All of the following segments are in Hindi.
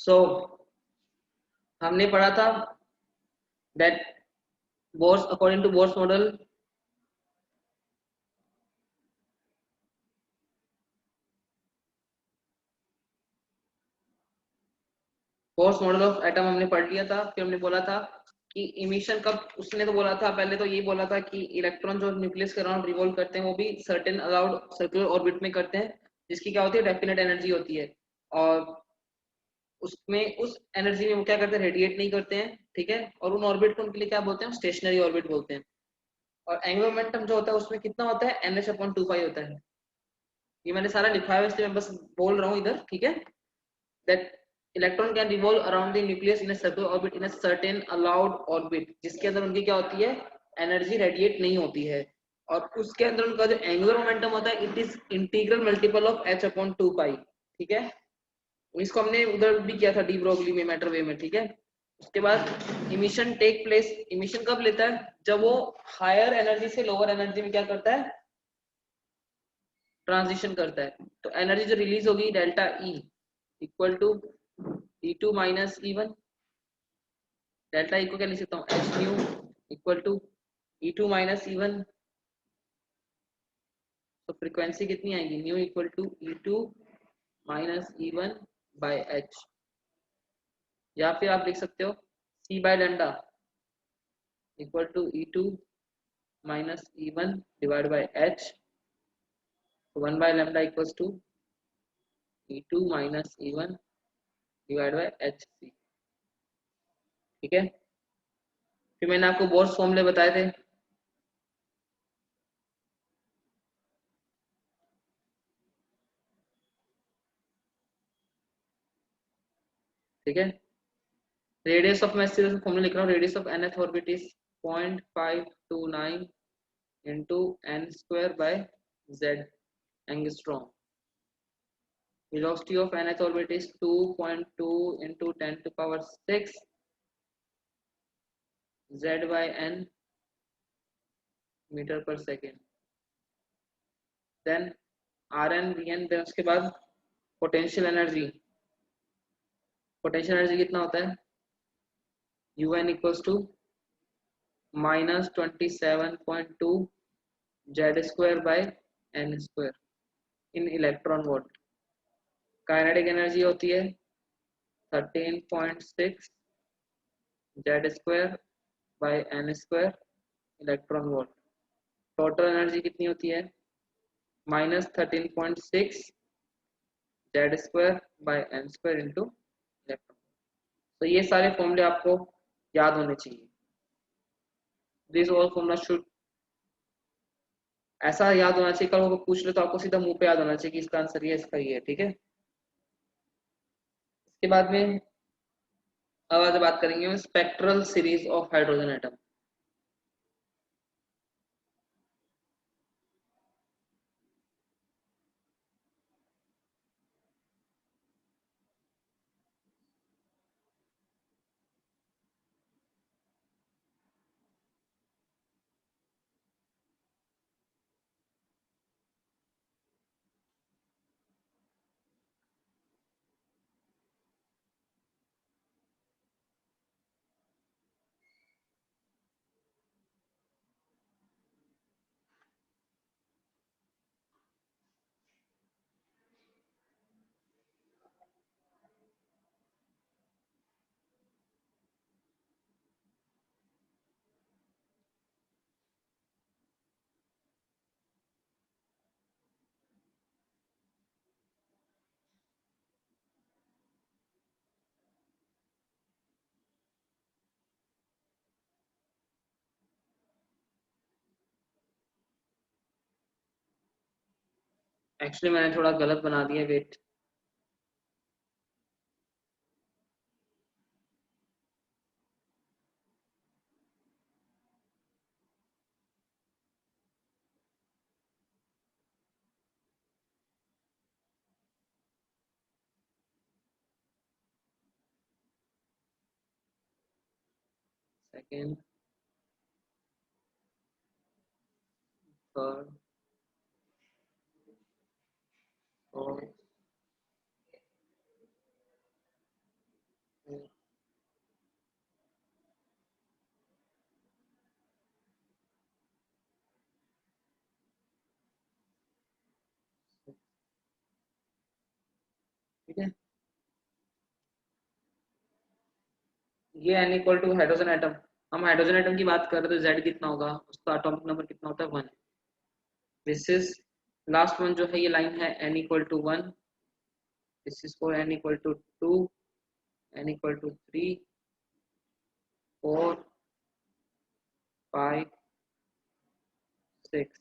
सो हमने पढ़ा था that Bohr's according to Bohr's model Bohr's model of atom हमने पढ़ लिया था। फिर हमने बोला था कि इमिशन कब, उसने तो बोला था पहले तो ये बोला था कि इलेक्ट्रॉन जो न्यूक्लियस के अराउंड रिवॉल्व करते हैं वो भी सर्टेन अलाउड सर्कुलर ऑर्बिट में करते हैं, जिसकी क्या होती है, डेफिनेट एनर्जी होती है। और उसमें उस एनर्जी में वो क्या करते हैं, रेडिएट नहीं करते हैं, ठीक है। और उन ऑर्बिट को उनके लिए क्या बोलते हैं, स्टेशनरी ऑर्बिट बोलते हैं। और एंगुलर मोमेंटम जो होता है उसमें कितना होता है, NH/2π होता है। ये मैंने सारा लिखा है इसलिए मैं बस बोल रहा हूँ इधर, ठीक है। that electron can revolve around the nucleus in a circular orbit in a certain allowed orbit, जिसके अंदर उनकी क्या होती है, एनर्जी रेडिएट नहीं होती है। और उसके अंदर उनका जो एंगुलर मोमेंटम होता है it is integral multiple of H/2π, ठीक है। इसको हमने उधर भी किया था डी ब्रोगली में, मैटर वेव में, ठीक है। उसके बाद इमिशन टेक प्लेस, इमिशन कब लेता है, जब वो हायर एनर्जी से लोअर एनर्जी में क्या करता है, ट्रांजिशन करता है। तो एनर्जी जो रिलीज होगी delta E equal to E2 minus E1। Delta E को क्या लिख सकता हूँ, h nu equal to E2 minus E1। तो फ्रीक्वेंसी कितनी आएगी, nu equal to E2 minus E1 by h. या फिर आप लिख सकते हो C by lambda equal to E2 minus E1 divide by h. 1 by lambda equals to E2 minus E1 divide by h c, ठीक है। फिर मैंने आपको बोर्स फॉर्मूले बताए थे, ठीक है। रेडियस ऑफ, मैं सीधे फॉर्मूला लिख रहा हूँ, radius of nth orbit is 0.529 into n square by z angstrom. Velocity of nth orbit is 2.2 into 10 to power 6 z by n metre per second. Then Rn Vn, then उसके बाद पोटेंशियल एनर्जी, पोटेंशियल एनर्जी कितना होता है, Un equals to -27.2 z square by n square in electron volt. Kinetic energy होती है 13.6 Z square by n square electron volt. Total energy कितनी होती है, -13.6 Z square by n square into electron. तो ये सारे फॉर्मूले आपको याद होने चाहिए। दिस ऑल फॉर्मूला शुड, ऐसा याद होना चाहिए, कल वो पूछ ले तो आपको सीधा मुंह पे याद होना चाहिए कि इसका आंसर ये, इसका ये है, ठीक है। इसके बाद में अब आज बात करेंगे spectral series of hydrogen atom. Actually मैंने थोड़ा गलत बना दिया, वेट। सेकेंड, थर्ड, फोर्थ, ठीक है, ये n equal to hydrogen atom, हम हाइड्रोजन एटम की बात कर रहे, तो z कितना होगा, उसका एटॉमिक नंबर कितना होता है 1। दिस इज लास्ट वन जो है, ये लाइन है n equal to 1, this is for n equal to 2, n equal to 3, 4, 5, 6,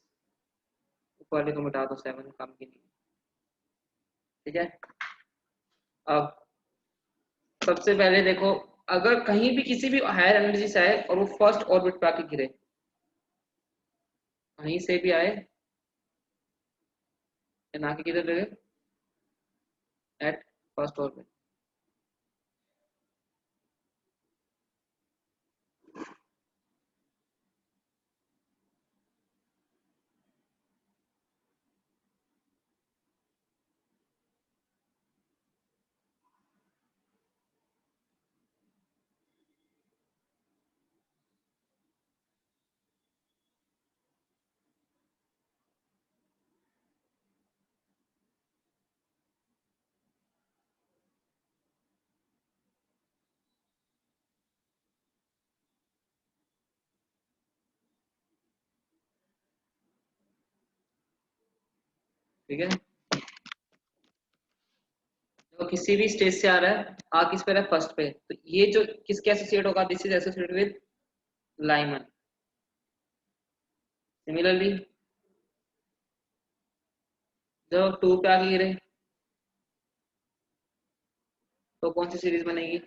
ऊपर वाले को मिटा दो, 7 काम की नहीं। ठीक है, अब सबसे पहले देखो, अगर कहीं भी किसी भी हायर एनर्जी से आए और वो फर्स्ट ऑर्बिट पे आके गिरे, कहीं से भी आए ना के किधर लगे, एट फर्स्ट ऑर्बिट। ठीक है, तो किसी भी स्टेज से आ रहा है, आ किस पे रहा है, फर्स्ट पे, तो ये जो किसके एसोसिएट होगा, this is associated with Lyman. Similarly जब 2 पे आके गिरे तो कौन सी सीरीज बनेगी,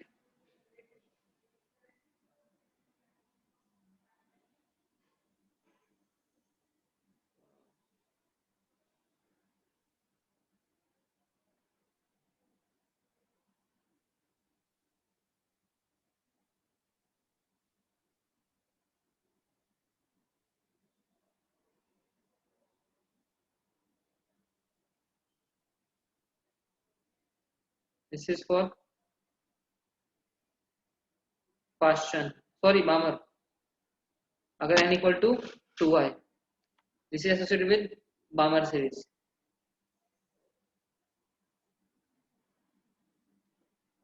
this is for question, sorry Balmer, अगर n इक्वल टू 2 आए, this is associated with Balmer series.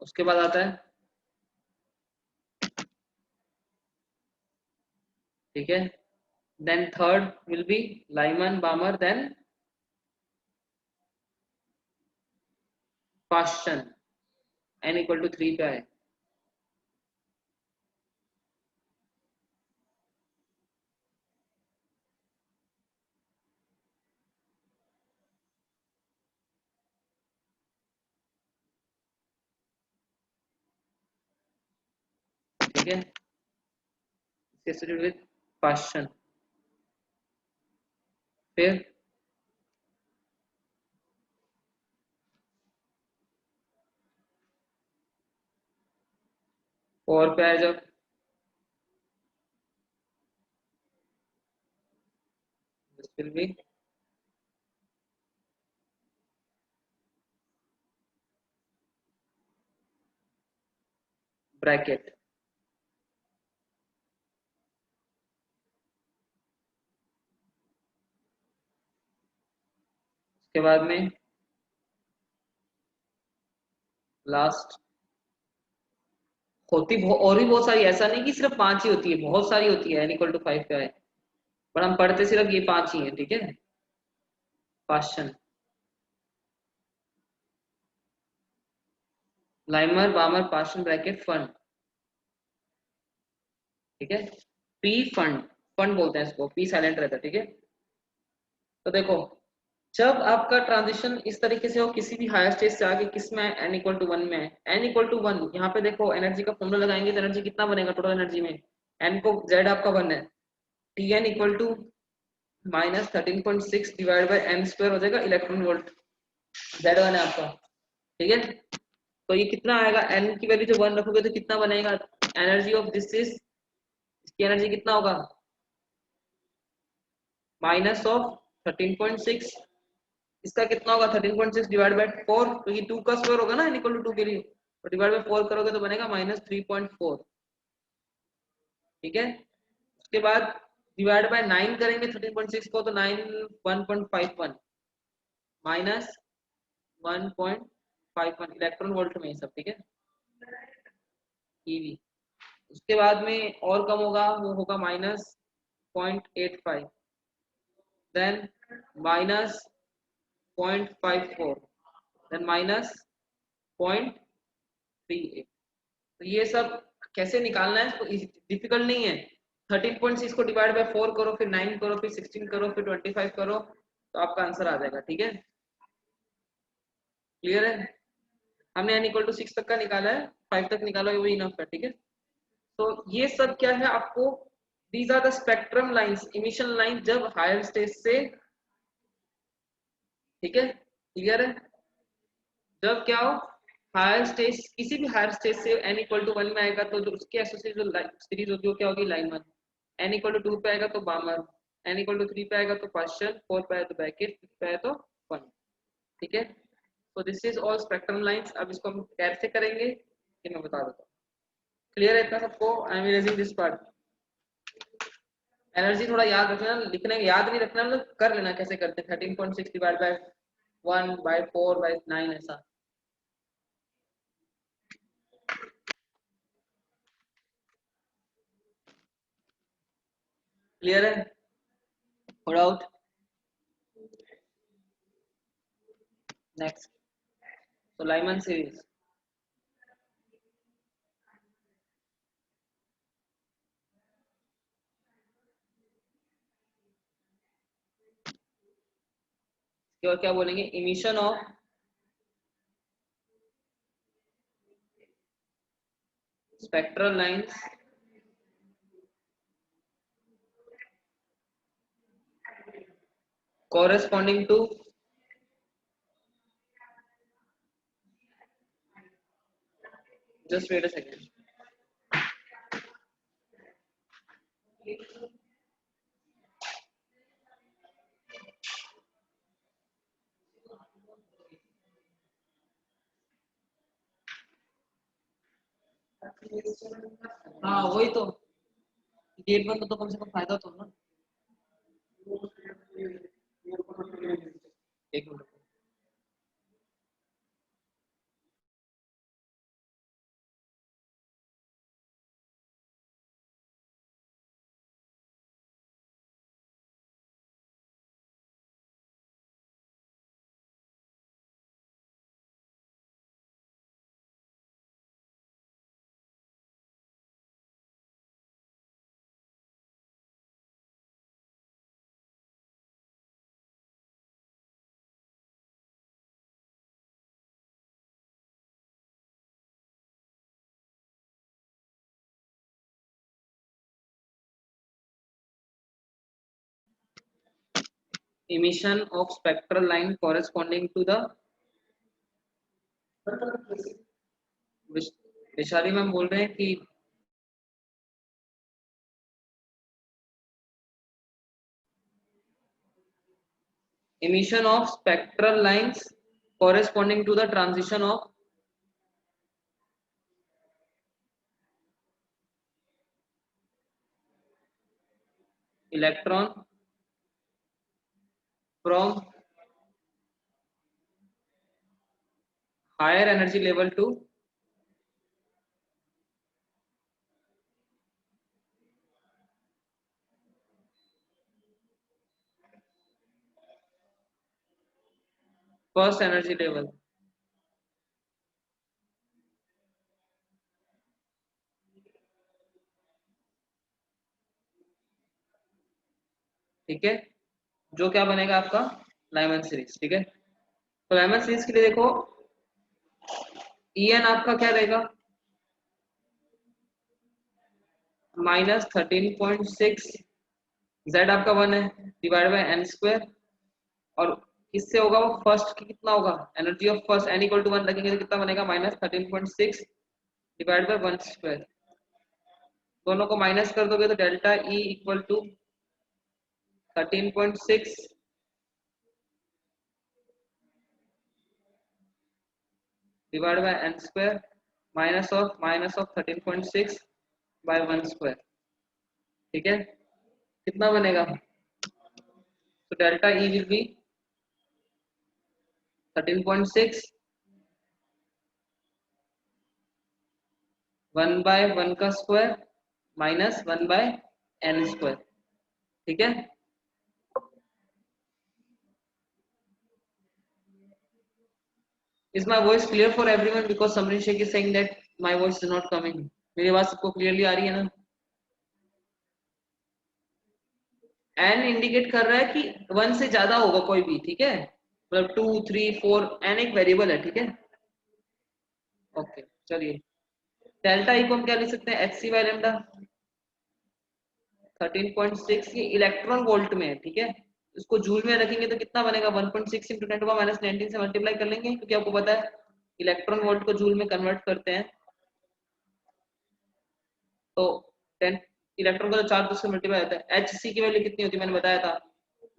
उसके बाद आता है, ठीक है, then third will be Lyman Balmer, then question, n equal to 3 पे आए। ठीक है, एसोसिएटेड विद क्वेश्चन, फिर 4 पे आए जब, दिस विल बी ब्रैकेट। उसके बाद में लास्ट होती और भी बहुत सारी, ऐसा नहीं कि सिर्फ 5 ही होती है, बहुत सारी होती है n इक्वल टू 5 पे आए, पर हम पढ़ते सिर्फ ये 5 ही है। ठीक है, क्वेश्चन, लाइमर बामर क्वेश्चन ब्रैकेट फंड। ठीक है, पी फंड, फंड बोलते हैं इसको, पी साइलेंट रहता है। ठीक है, तो देखो, जब आपका ट्रांजिशन इस तरीके से हो, किसी भी हायर स्टेज से आगे किस में n इक्वल टू 1 में है, n इक्वल टू 1, यहाँ पे देखो एनर्जी का फॉर्मूला लगाएंगे तो एनर्जी कितना बनेगा टोटल एनर्जी में, n को z आपका 1 है, T n equal to minus 13.6 divide by m square हो जाएगा इलेक्ट्रॉन वोल्ट, z 1 है आपका। ठीक है, तो ये कितना आएगा, n की वैल्यू जो 1 रखोगे तो कितना बनेगा, एनर्जी ऑफ दिस इज, इसकी एनर्जी कितना होगा, माइनस ऑफ 13.6, इसका कितना होगा 13.6 डिवाइड बाई 4, तो ये 2 का स्क्वायर होगा ना n इक्वल टू 2 के लिए, तो डिवाइड बाई 4 करोगे तो बनेगा माइनस 3.4। ठीक है, उसके बाद डिवाइड बाय 9 करेंगे 13.6 को, तो 9 1.51 माइनस 1.51, 0.51 इलेक्ट्रॉन वोल्ट में सब, ठीक है, ईवी। उसके बाद में और कम होगा, वो होगा -0.85, देन -0.54, देन -0.38। तो ये सब कैसे निकालना है, इसको डिफिकल्ट नहीं है। 13.6 को डिवाइड बाय 4 करो, फिर 9 करो, फिर 16 करो, फिर 25 करो, तो आपका आंसर आ जाएगा, ठीक है। क्लियर है? हमने n इक्वल टू 6 तक का निकाला है, 5 तक निकाला है, वही इनफ है, ठीक है। तो ये सब क्या है आपको, these are the spectrum lines, emission line जब हायर स्टेज से, ठीक है, क्लियर है, जब क्या हो, हायर स्टेज, किसी भी हायर स्टेज से n इक्वल टू 1 में आएगा तो जो उसके एसोसिएटेड जो सीरीज होगी वो क्या होगी, लाइन 1। n इक्वल टू 2 पे आएगा तो बामर, n इक्वल टू 3 पे आएगा तो पार्शियल, 4 पे आएगा तो ब्रैकेट, 6 पे आएगा तो 1, ठीक है। तो this is all spectrum lines. अब इसको हम कैसे करेंगे ये मैं बता देता हूँ। क्लियर है इतना सबको? I am erasing this part. Energy थोड़ा याद रखना, लिखने याद नहीं रखना, मतलब कर लेना कैसे करते हैं। 13.6 डिवाइड बाय 1 बाय 4 बाय 9 ऐसा। क्लियर है? थोड़ा आउट। नेक्स्ट, तो लाइमन सीरीज। और क्या बोलेंगे, emission of spectral lines corresponding to just wait a second. हाँ वही तो, गेट बंद तो कम से कम फायदा तो ना। एक minute. emission of spectral line corresponding to the Vishali ma'am बोल रहे हैं कि emission of spectral lines corresponding to the transition of electron from higher energy level to first energy level। ठीक है, जो क्या बनेगा आपका लाइमन सीरीज, ठीक है। तो लाइमन सीरीज के लिए देखो, En आपका क्या रहेगा, -13.6, Z आपका 1 है, डिवाइड बाय n स्क्वायर, और किससे होगा वो, फर्स्ट की कितना होगा, energy of first n equal to 1 रखेंगे तो कितना बनेगा, -13.6 डिवाइड बाय 1 स्क्वायर। दोनों को माइनस कर दोगे तो delta E equal to 13.6 divide by n square minus of 13.6 by 1 square, ठीक है। कितना बनेगा, तो डेल्टा E विल बी 13.6 1/1 का स्क्वायर माइनस 1/n स्क्वायर। ठीक है, is my voice clear for everyone? Because Samrin Sheikh is saying that my voice is not coming. मेरी आवाज सबको क्लियरली आ रही है ना? एन इंडिकेट कर रहा है कि 1 से ज्यादा होगा कोई भी, ठीक है, मतलब 2 3 4, एन एक वेरिएबल है, ठीक है। ओके चलिए, डेल्टा ई को हम क्या लिख सकते हैं, एच सी बाई लेमडा। 13.6 ये इलेक्ट्रॉन वोल्ट में है, ठीक है। इसको जूल में रखेंगे तो कितना बनेगा, 1.6 इंटू 10⁻⁻19 से मल्टीप्लाई कर लेंगे, क्योंकि आपको पता है इलेक्ट्रॉन वोल्ट को जूल में कन्वर्ट करते हैं। तो 10 इलेक्ट्रॉन का जो चार्ज उससे मल्टीप्लाई होता है, एच सी की वैल्यू कितनी होती है मैंने बताया था,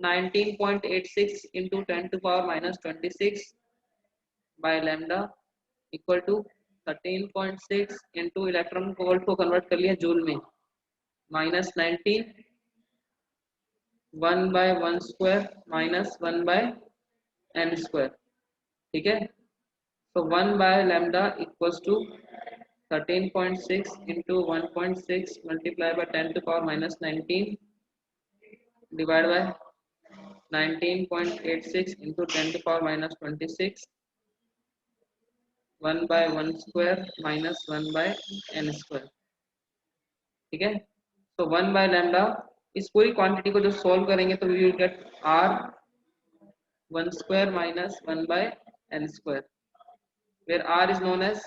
19.86 into 10⁻⁻26 by lambda equal to 13.6 into electron volt को कन्वर्ट कर लिया जूल में, minus 19 1/1 square minus 1/n square. ठीक है, तो 1/λ equals to 13.6 into 1.6 multiply by 10⁻⁻19 divide by 19.86 into 10⁻⁻26 1/1 square minus 1/n square. ठीक है, तो 1/λ, इस पूरी क्वांटिटी को जो सॉल्व करेंगे तो we will get r 1 square minus 1/n square, where r is known as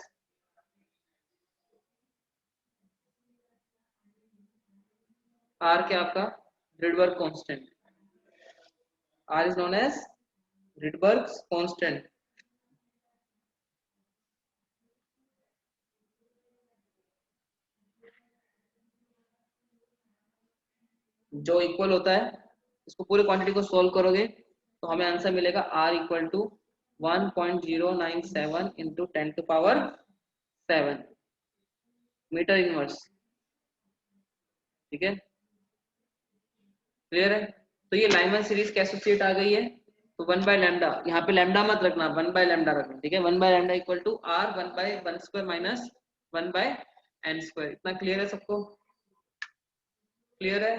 r क्या आपका Rydberg constant, r is known as Rydberg's constant। जो इक्वल होता है, इसको पूरी क्वांटिटी को सॉल्व करोगे तो हमें आंसर मिलेगा r equal to 1.097 into 10⁻7 metre inverse. ठीक है, क्लियर है। तो ये लाइमन सीरीज कैसे एसोसिएट आ गई है, तो 1/λ, यहाँ पे लैम्डा मत रखना, 1/λ रखना। ठीक है, 1/λ equal to r 1/1 square minus 1/n square. इतना क्लियर है सबको, क्लियर है।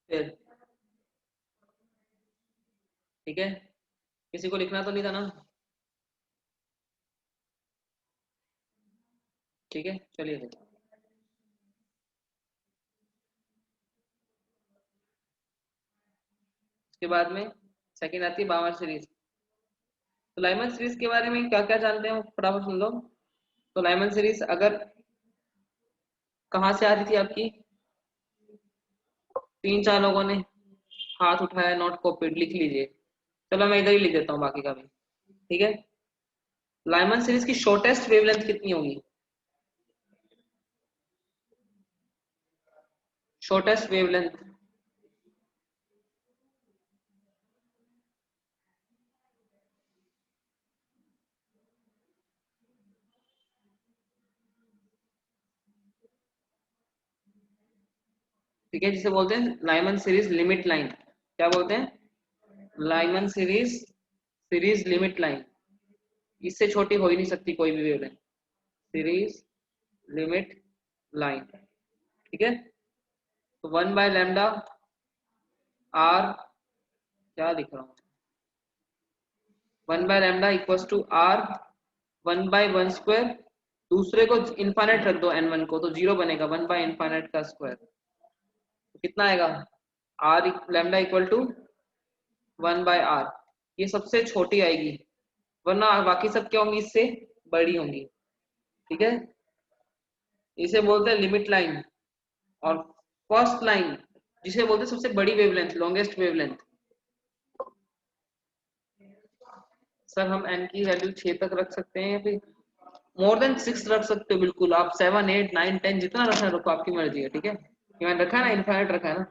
फिर ठीक है, किसी को लिखना तो नहीं था ना? ठीक है चलिए फिर। उसके बाद में सेकंड आती है बामर सीरीज। तो लाइमन सीरीज के बारे में क्या क्या जानते हैं फटाफट सुन लो। तो लाइमन सीरीज अगर कहाँ से आ रही थी आपकी, 3-4 लोगों ने हाथ उठाया, नोट कॉपीड, लिख लीजिए। चलो मैं इधर ही लिख देता हूँ बाकी का भी। ठीक है, लाइमन सीरीज की शॉर्टेस्ट वेवलेंथ कितनी होगी, शॉर्टेस्ट वेवलेंथ? ठीक है, जिसे बोलते हैं लाइमन सीरीज लिमिट लाइन। क्या बोलते हैं, Lyman series, series limit line. इससे छोटी हो ही नहीं सकती कोई भी वेवलेंथ, सीरीज लिमिट लाइन। ठीक है, तो 1/λ आर, क्या लिख रहा हूँ, 1/λ इक्वल्स टू आर 1/1 स्क्वायर, दूसरे को इनफाइनाइट रख दो n1 को, तो 0 बनेगा, 1/∞ का स्क्वायर। तो कितना आएगा, R lambda equal to 1/r। ये सबसे छोटी आएगी, वरना बाकी सब क्या होंगी, इससे बड़ी होंगी। ठीक है, इसे बोलते हैं लिमिट लाइन। और फर्स्ट लाइन जिसे बोलते हैं सबसे बड़ी वेवलेंथ, लॉन्गेस्ट वेवलेंथ। सर हम n की वैल्यू 6 तक रख सकते हैं, या फिर मोर देन 6 रख सकते हो, बिल्कुल आप 7 8 9 10 जितना रखना रखो, आपकी मर्जी है। ठीक है, ये मैंने रखा है ना, इनफाइनाइट रखा है ना।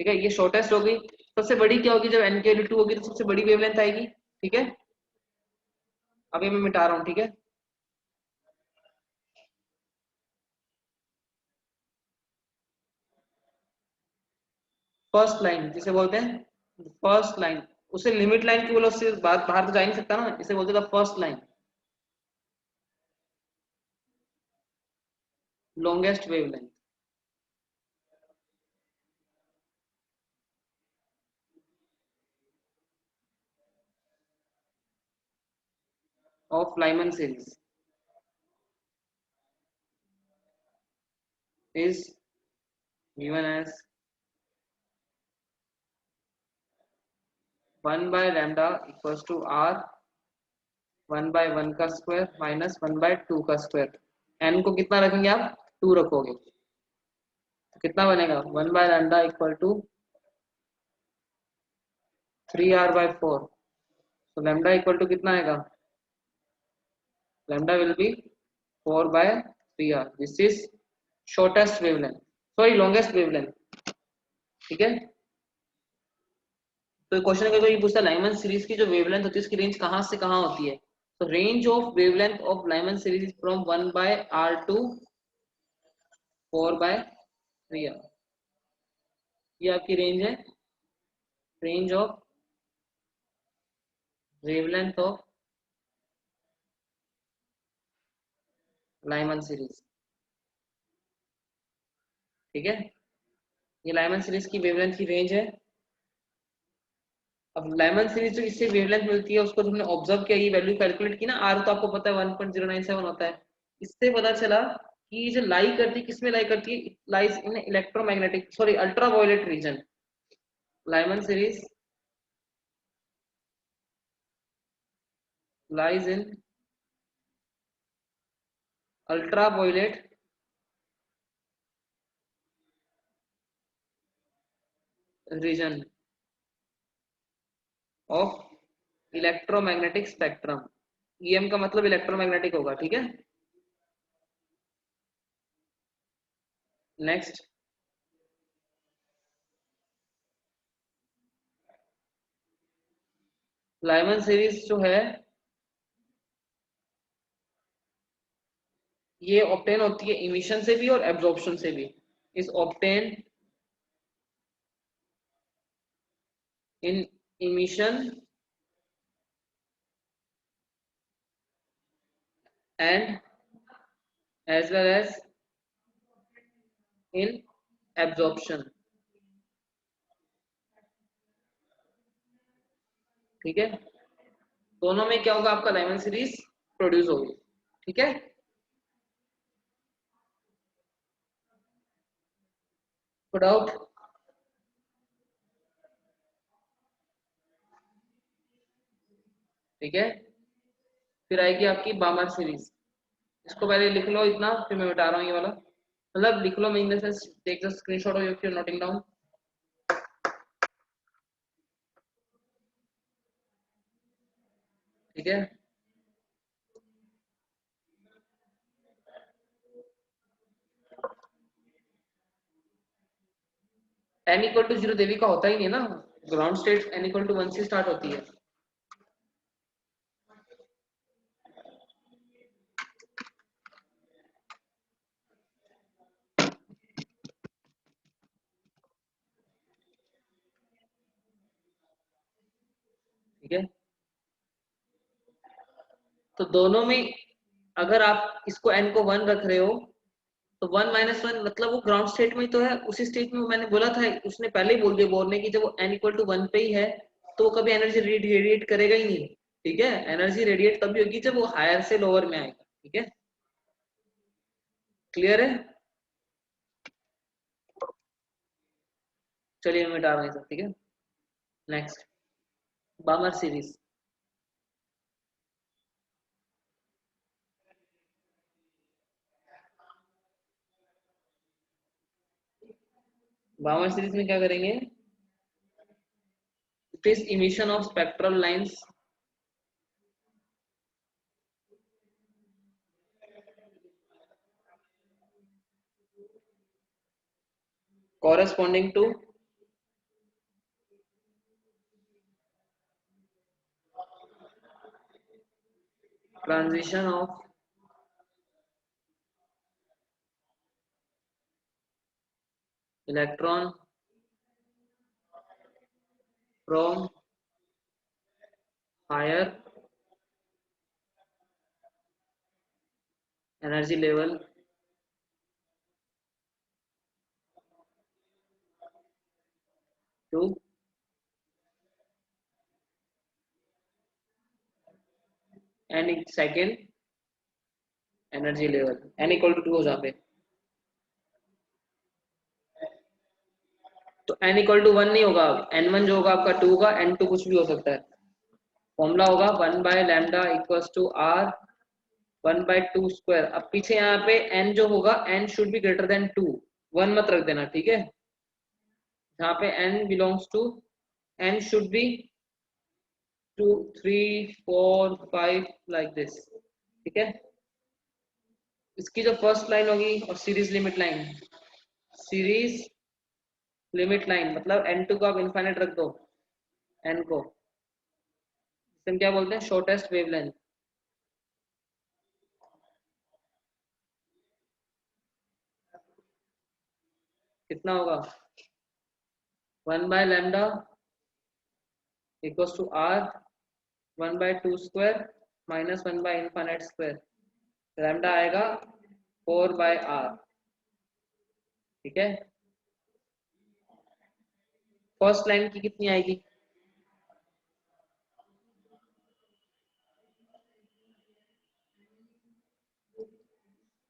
ठीक है, ये शॉर्टेस्ट होगी। सबसे बड़ी क्या होगी, जब n की वैल्यू 2 होगी तो सबसे बड़ी वेवलेंथ आएगी। ठीक है, अभी मैं मिटा रहा हूँ। ठीक है, फर्स्ट लाइन जिसे बोलते हैं फर्स्ट लाइन, उसे लिमिट लाइन क्यों बोलो, उससे बात बाहर तो जा ही नहीं सकता ना, इसे बोलते थे first line, longest wavelength of Lyman series is given as 1 by lambda equals to r 1 by 1 का स्क्वायर माइनस 1 by 2 का स्क्वायर। n को कितना रखेंगे आप, 2 रखोगे तो कितना बनेगा, 1 by lambda equal to 3r by 4। तो lambda इक्वल टू कितना आएगा, lambda will be 4 by 3r। This is shortest wavelength, sorry longest wavelength. ठीक है, तो क्वेश्चन अगर ये पूछता है लाइमन सीरीज की जो वेवलेंथ होती है उसकी रेंज कहाँ से कहाँ होती है, तो range of wavelength of Lyman series is from 1 by r to 4 by 3r। ये आपकी रेंज है, range of wavelength of Lyman series. ठीक है, ये लाइमन सीरीज की वेवलेंथ की रेंज है। अब लाइमन सीरीज जो इससे वेवलेंथ मिलती है उसको तुमने ऑब्जर्व किया, ये वैल्यू कैलकुलेट की ना, आर तो आपको पता है 1.097 होता है। इससे पता चला कि जो लाई करती है किसमें लाई करती है, lies in electromagnetic sorry ultraviolet region. Lyman series lies in ultraviolet region of electromagnetic spectrum. EM का मतलब इलेक्ट्रोमैग्नेटिक होगा। ठीक है, नेक्स्ट लाइमन सीरीज जो है ये ऑब्टेन होती है इमिशन से भी और एब्जॉर्प्शन से भी। Is obtain in emission and as well as in absorption. ठीक है, दोनों में क्या होगा, आपका लाइमन सीरीज प्रोड्यूस होगी। ठीक है, डाउट, ठीक है, फिर आएगी आपकी बामर सीरीज। इसको पहले लिख लो इतना, फिर मैं मिटा रहा हूँ ये वाला, मतलब लिख लो, मैं in the sense take the screenshot of your noting down. ठीक है, n इक्वल टू 0 देवी का होता ही नहीं ना, ground state n equal to 1 से स्टार्ट होती है। ठीक है, तो दोनों में अगर आप इसको n को 1 रख रहे हो तो 1 माइनस 1 मतलब वो ग्राउंड स्टेट में ही तो है, उसी स्टेट में मैंने बोला था, उसने पहले ही बोल दिया बोर ने कि जब वो n इक्वल टू 1 पे ही है तो वो कभी एनर्जी रेडिएट करेगा ही नहीं। ठीक है, एनर्जी रेडिएट तभी होगी जब वो हायर से लोअर में आएगा। ठीक है, क्लियर है, चलिए मैं मिटा रहा हूँ सब। ठीक है, नेक्स्ट बामर सीरीज। बामर सीरीज में क्या करेंगे, it is emission of spectral lines corresponding to transition of electron from higher energy level to n second energy level n equal to 2 हो जहाँ पे, तो n इक्वल टू 1 नहीं होगा, n1 जो होगा आपका 2 होगा, n2 कुछ भी हो सकता है। फॉर्मूला होगा 1 by lambda equals to r 1 by 2 square. अब पीछे यहाँ पे n जो होगा n should be greater than 2, 1 मत रख देना, ठीक है। जहाँ पे n belongs to, n should be 2 3 4 5 like this, ठीक है। इसकी जो फर्स्ट लाइन होगी और series limit line, series limit line मतलब n2 को आप इनफाइनाइट रख दो, n को हम क्या बोलते हैं, शॉर्टेस्ट वेवलेंथ। कितना होगा 1 by lambda equals to r 1 by 2 square minus 1 by infinite square, lambda आएगा 4 बाय r, ठीक है। फर्स्ट लाइन की कितनी आएगी,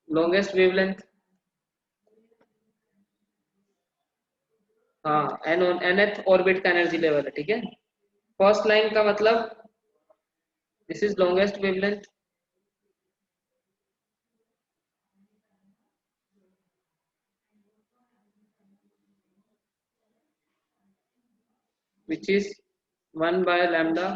लॉन्गेस्ट वेवलेंथ, हाँ nth ऑर्बिट का एनर्जी लेवल है, ठीक है। फर्स्ट लाइन का मतलब this is longest wavelength, which is 1 by lambda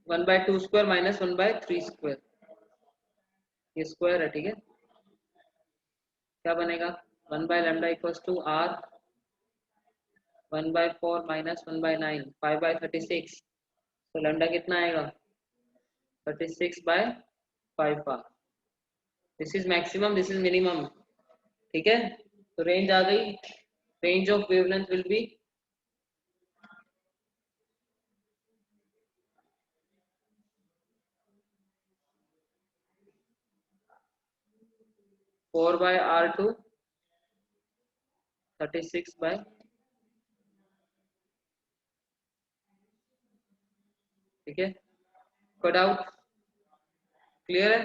1 by 2 square minus 1 by 3 square, ये स्क्वायर है, ठीक है। क्या बनेगा 1 by lambda equals to r 1 by 4 minus 1 by 9 5 by 36, तो लैम्डा कितना आएगा 36 by 5 r। This is maximum, this is minimum, ठीक है। तो रेंज आ गई, range of wavelength will be 4 by r to 36 by, ठीक है। कट आउट, क्लियर है,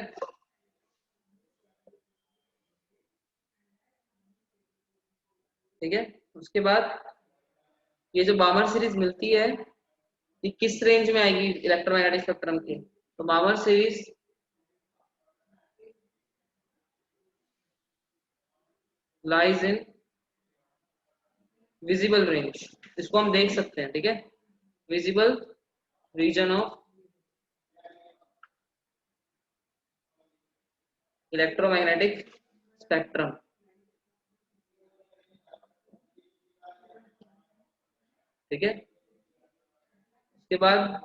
ठीक है। उसके बाद ये जो बामर सीरीज मिलती है ये किस रेंज में आएगी इलेक्ट्रोमैग्नेटिक स्पेक्ट्रम की, तो बामर series lies in visible range, इसको हम देख सकते हैं, ठीक है। Visible region of electromagnetic spectrum, ठीक है। उसके बाद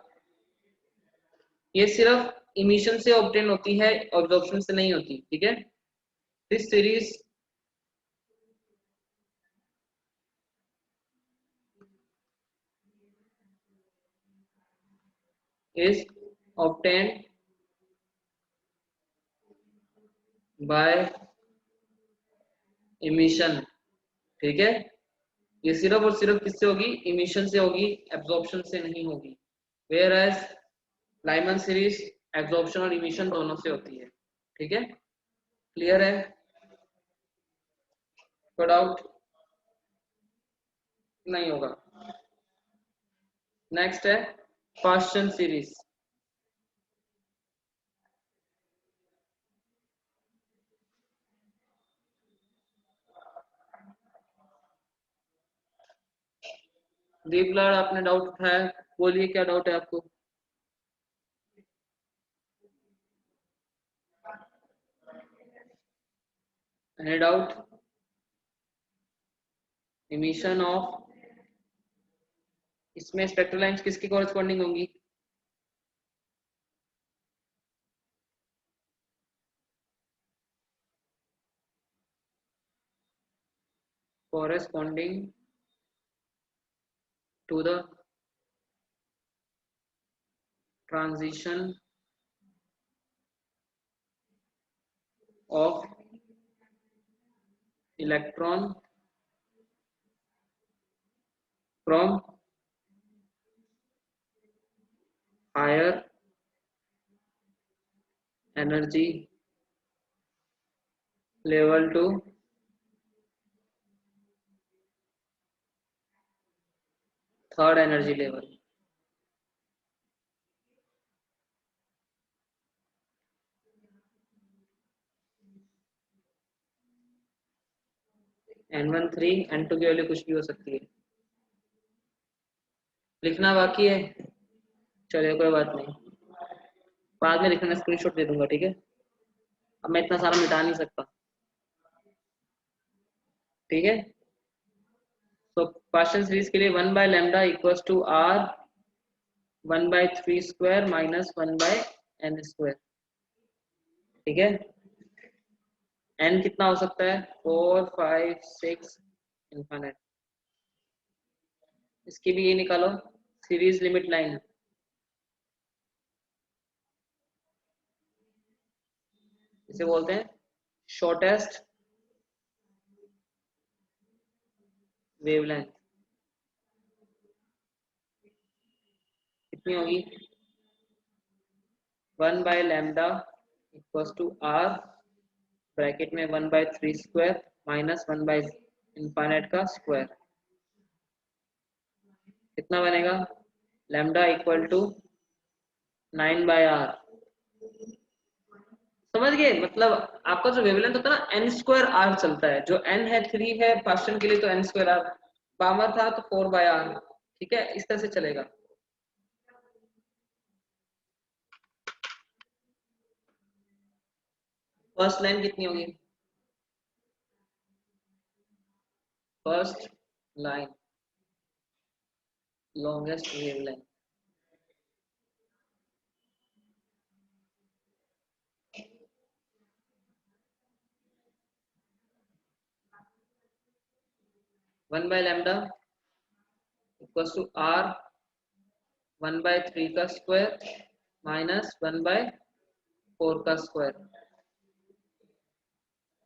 ये सिर्फ इमिशन से ऑब्टेन होती है, ऑब्जॉर्प्शन से नहीं होती, ठीक है। This series is obtained by emission, ठीक है। ये सिर्फ और सिर्फ किससे होगी, इमिशन से होगी, एब्जॉर्प्शन से नहीं होगी। Where as Lyman series absorption और इमिशन दोनों से होती है, ठीक है। क्लियर है, कोई डाउट नहीं होगा। नेक्स्ट है पाश्चन सीरीज, दीपलाल आपने डाउट उठाया, बोलिए क्या डाउट है आपको। एनी डाउट, इमिशन ऑफ, इसमें स्पेक्ट्रल लाइंस किसकी कॉरेस्पॉन्डिंग होंगी, corresponding to the transition of electron from higher energy level to third energy level. N1 3 N2 की वैल्यू कुछ भी हो सकती है, लिखना बाकी है, चलिए कोई बात नहीं, बाद में लिखना, स्क्रीनशॉट दे दूंगा, ठीक है। अब मैं इतना सारा मिटा नहीं सकता, ठीक है। तो पार्शियल सीरीज के लिए 1 by lambda equals to R 1/3 square minus 1/n square, ठीक है। n कितना हो सकता है, 4 5 6 इनफाइनाइट। इसकी भी ये निकालो, सीरीज लिमिट लाइन, इसे बोलते हैं शॉर्टेस्ट वेवलेंथ। कितनी होगी, 1 by lambda equals to R bracket में 1/3 स्क्वायर माइनस 1 बाय इनफाइनाइट का स्क्वायर, कितना बनेगा, लैम्डा इक्वल टू 9/r। समझ गए, मतलब आपका जो वेवलेंथ होता है ना, n स्क्वायर आर चलता है, जो n है 3 है पार्शियल के लिए तो n स्क्वायर आर, बामर था तो 4/r, ठीक है, इस तरह से चलेगा। फर्स्ट लाइन कितनी होगी, first line longest wavelength, one by lambda equals to R 1/3 का स्क्वायर माइनस 1/4 का स्क्वायर,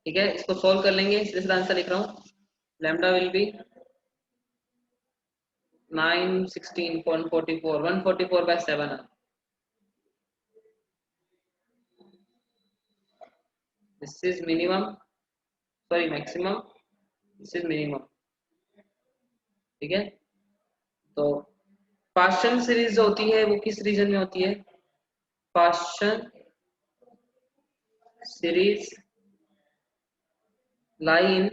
ठीक है। इसको सॉल्व कर लेंगे, इसलिए आंसर लिख रहा हूँ, lambda will be 916.44, 144/7। This is minimum, sorry maximum, this is minimum, ठीक है। तो पार्शियल सीरीज जो होती है वो किस रीजन में होती है, partial series lie in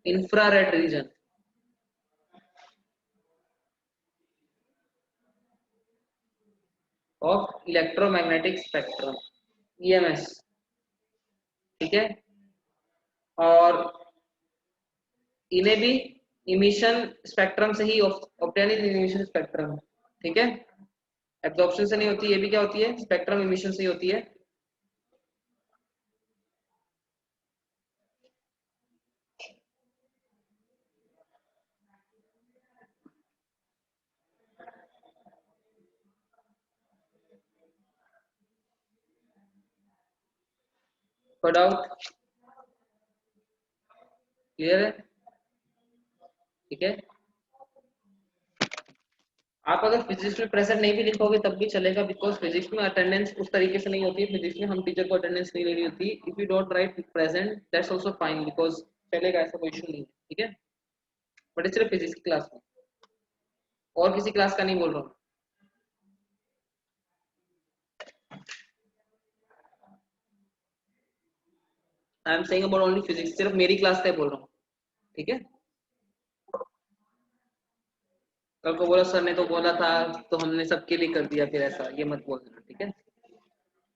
infrared reason of electromagnetic spectrum, EMS, ठीक है। और इन्हें भी इमिशन स्पेक्ट्रम से ही ऑब्टेन इमिशन स्पेक्ट्रम, ठीक है, एब्जॉर्प्शन से नहीं होती, ये भी क्या होती है, स्पेक्ट्रम इमिशन से ही होती है। कोई डाउट, क्लियर है, ठीक है। आप अगर फिजिक्स में प्रेजेंट नहीं भी लिखोगे तब भी चलेगा, बिकॉज फिजिक्स में अटेंडेंस उस तरीके से नहीं होती है, फिजिक्स में हम टीचर को अटेंडेंस नहीं लेनी होती, if you don't write present that's also fine, because चलेगा, ऐसा कोई इशू नहीं है, ठीक है। बट सिर्फ फिजिक्स की क्लास में, और किसी क्लास का नहीं बोल रहा हूँ। I am saying about only physics, सिर्फ मेरी क्लास का बोल रहा हूँ, ठीक है। कल को बोला सर ने तो बोला था तो हमने सबके लिए कर दिया, फिर ऐसा ये मत बोलना, ठीक है।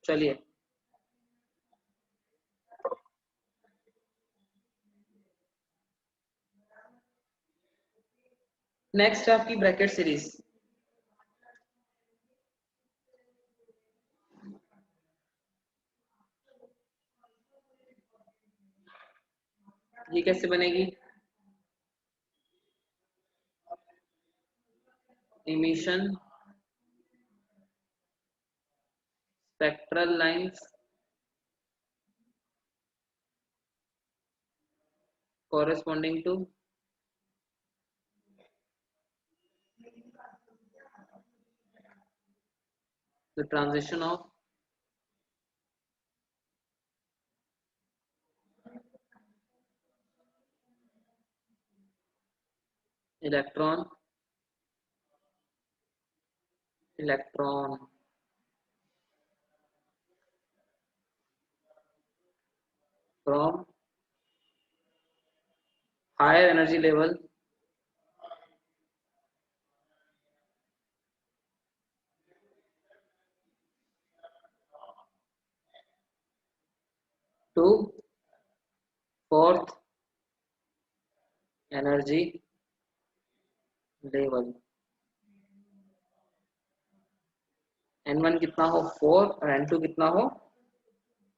चलिए, नेक्स्ट आपकी ब्रैकेट सीरीज, ये कैसे बनेगी? Emission spectral lines corresponding to the transition of electron from higher energy level to fourth energy level. n1 कितना हो 4 और n2 कितना हो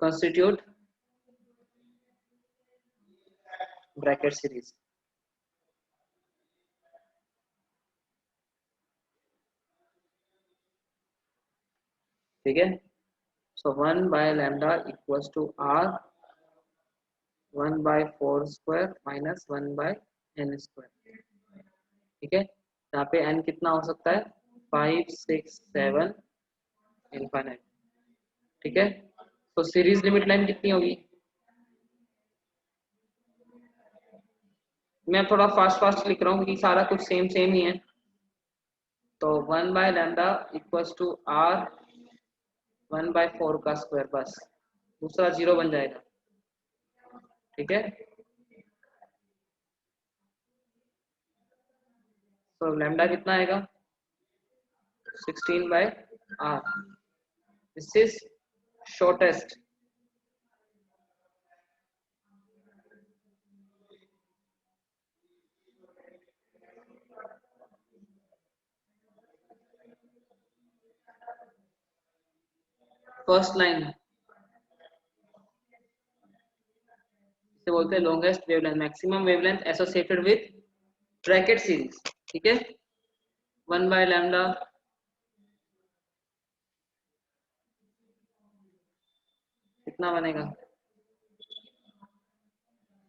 constitute ब्रैकेट सीरीज. ठीक है. So 1 by lambda equals to r 1 by 4 square minus 1 by n square. ठीक है. यहाँ पे n कितना हो सकता है 5 6 7 इनफाइनाइट. ठीक है. तो सीरीज लिमिट लाइन कितनी होगी? मैं थोड़ा फास्ट लिख रहा हूँ क्योंकि सारा कुछ सेम ही है. तो 1 by lambda equals to r 1 by 4 का स्क्वायर, बस दूसरा 0 बन जाएगा. ठीक है. तो लैम्डा कितना आएगा 16 by r. This is shortest. First line इसे बोलते हैं longest wavelength, maximum wavelength associated with Brackett series. ठीक है. 1 by lambda कितना बनेगा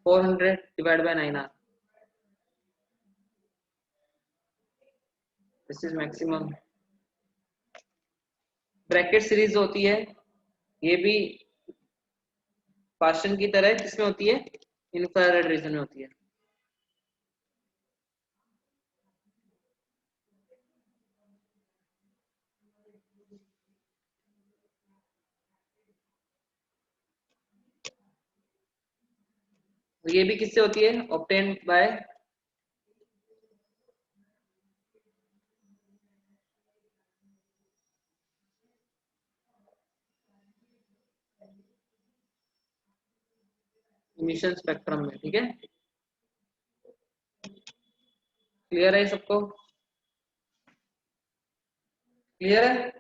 400 divide by 9r. This is maximum. Brackett series होती है ये भी पार्शन की तरह किसमें होती है इंफ्रारेड रीजन में होती है. ये भी किससे होती है ऑब्टेन्ड बाय इमिशन स्पेक्ट्रम में. ठीक है. क्लियर है सबको? क्लियर है?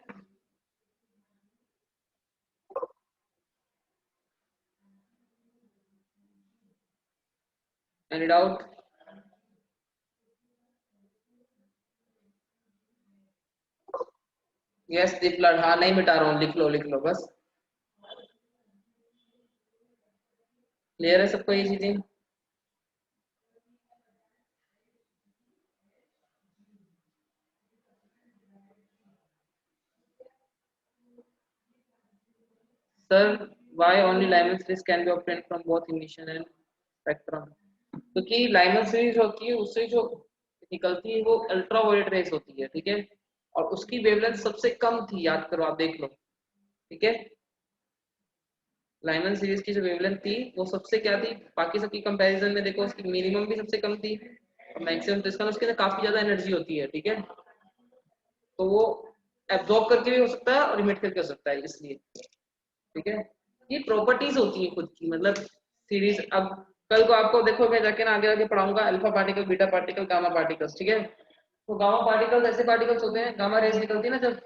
Any doubt? यस दीपलाल. हाँ नहीं मिटा रहा हूँ, लिख लो बस. क्लियर है सबको ये चीजें? Sir why only Lyman series can be obtained from both emission and spectrum? क्योंकि लाइमन सीरीज होती है उससे जो निकलती है वो अल्ट्रावायलेट रेस होती है. ठीक है. और उसकी वेवलेंथ सबसे कम थी, याद करो आप देख लो. ठीक है. लाइमन सीरीज की जो वेवलेंथ थी वो सबसे क्या थी बाकी सबकी कंपैरिजन में, देखो उसकी मिनिमम भी सबसे कम थी और मैक्सिमम, तो इसका उसके अंदर काफी ज्यादा एनर्जी होती है. ठीक है. तो वो एब्जॉर्ब करके भी हो सकता है और इमिट करके हो सकता है, इसलिए. ठीक है. ये प्रॉपर्टीज होती है खुद की, मतलब सीरीज. अब कल को आपको देखो मैं जाके ना आगे पढ़ाऊंगा alpha particle beta particle gamma particles. ठीक है. तो गामा पार्टिकल्स ऐसे पार्टिकल्स होते हैं, गामा रेज निकलती है ना जब,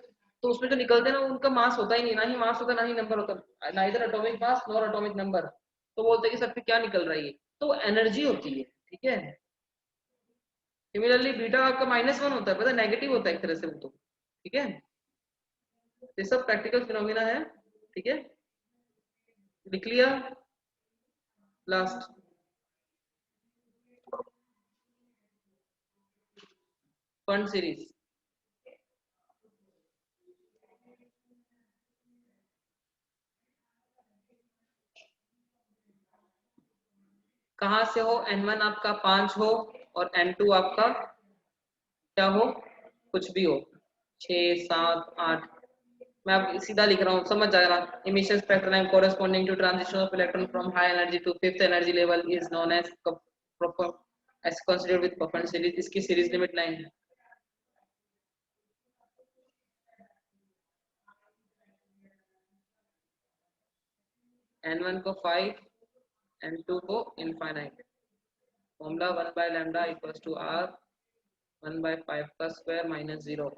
तो उसमें जो निकलते हैं ना उनका मास होता ही नहीं, ना ही मास होता ना ही नंबर होता, neither atomic mass nor atomic number. तो बोलते हैं कि सर फिर क्या निकल रहा है ये. तो एनर्जी होती है, ठीक है। सिमिलरली बीटा आपका -1 होता है, पता है, नेगेटिव होता है एक तरह से वो तो, ठीक है। ये सब प्रैक्टिकल फिनोमिना है, ठीक है। लिख लिया लास्ट फंड सीरीज। कहां से हो, n1 आपका 5 हो और n2 आपका क्या हो, कुछ भी हो, 6 7 8। मैं अब सीधा लिख रहा हूँ, समझ जाएगा। Emission spectrum corresponding to transition of electron from high energy to fifth energy level is known as as considered with कपन सीरीज। इसकी सीरीज लिमिट लाइन है n1 को 5, n2 को infinite. Formula 1 by lambda equals to r 1 by 5 का square minus 0,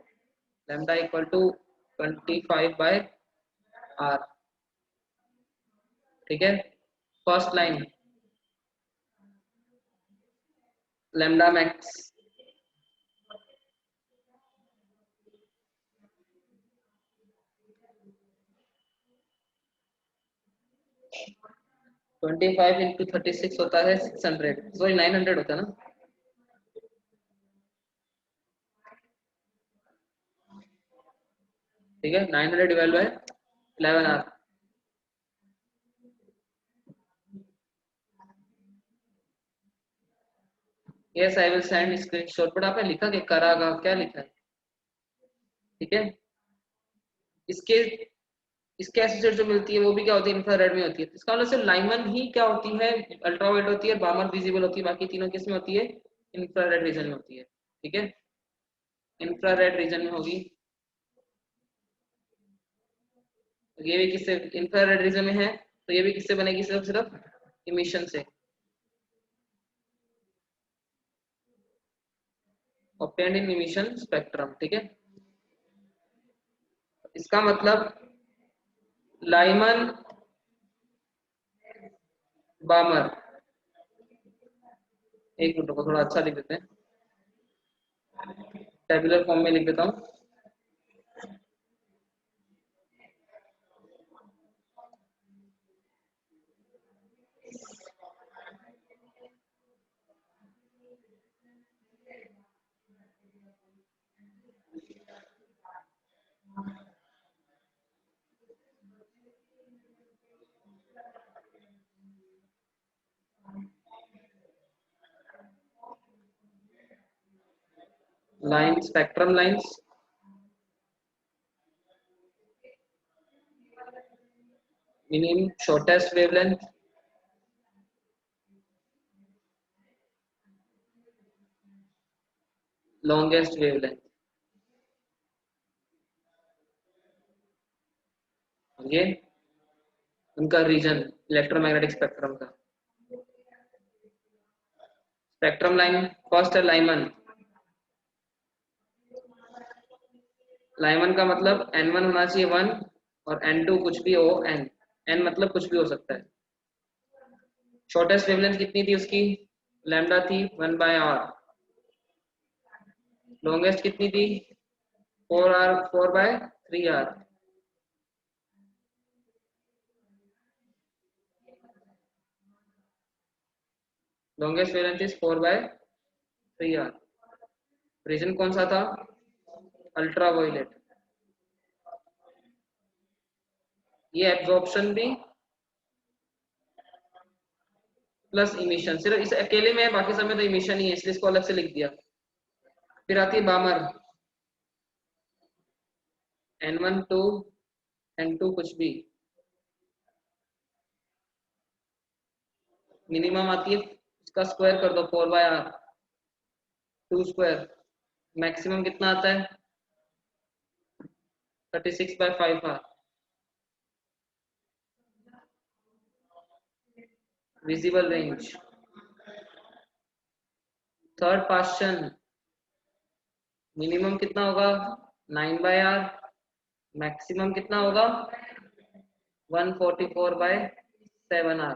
lambda equal to 25 by r, ठीक है। First line lambda max, twenty five into 36 होता है 600, सॉरी 900 होता है ना, ठीक है। 900 divide by 11 R. Yes I will send screenshot, but आपने लिखा कि करागा, क्या लिखा है, ठीक है। इसके इसके एसोसिएट जो मिलती है वो भी क्या होती है, इंफ्रारेड में होती है। इसका मतलब सिर्फ लाइमन ही क्या होती है, अल्ट्रावायलेट होती है, बामर विजिबल होती है, बाकी तीनों किस में होती है, इंफ्रारेड रीजन में होती है, ठीक है। इंफ्रारेड रीजन में होगी। ये भी किससे, इंफ्रारेड रीजन में है, तो ये भी किससे बनेगी, सिर्फ सिर्फ इमिशन से, ऑब्टेन्ड इन इमिशन स्पेक्ट्रम, ठीक है। इसका मतलब लाइमन बामर, एक मिनट को थोड़ा अच्छा लिख देते हैं, टेबुलर फॉर्म में लिख देता हूँ। Line spectrum lines, meaning shortest wavelength, longest wavelength, ये उनका रीजन इलेक्ट्रोमैग्नेटिक स्पेक्ट्रम का। स्पेक्ट्रम लाइन फर्स्ट है लाइमन। लाइमन का मतलब n1 होना चाहिए 1 और n2 कुछ भी हो n, n मतलब कुछ भी हो सकता है। शॉर्टेस्ट वेवलेंथ कितनी थी उसकी, लैम्डा थी 1 बाय r। लॉन्गेस्ट कितनी थी, 4r 4 by 3r। Longest wavelength is 4 by 3r। Region कौन सा था, अल्ट्रा वायलेट। ये एब्जॉर्प्शन भी प्लस इमिशन, सिर्फ इस अकेले में है, बाकी सब में तो इमिशन ही है, इसलिए इसको अलग से लिख दिया। फिर आती है बामर, n1 2 n2 कुछ भी, मिनिमम आती है, इसका स्क्वायर कर दो 4 बाय r, 2 स्क्वायर। मैक्सिमम कितना आता है 36 by 5r। Visible range, third portion, minimum कितना होगा 9 बाय r, मैक्सिमम कितना होगा 144 bye 7r।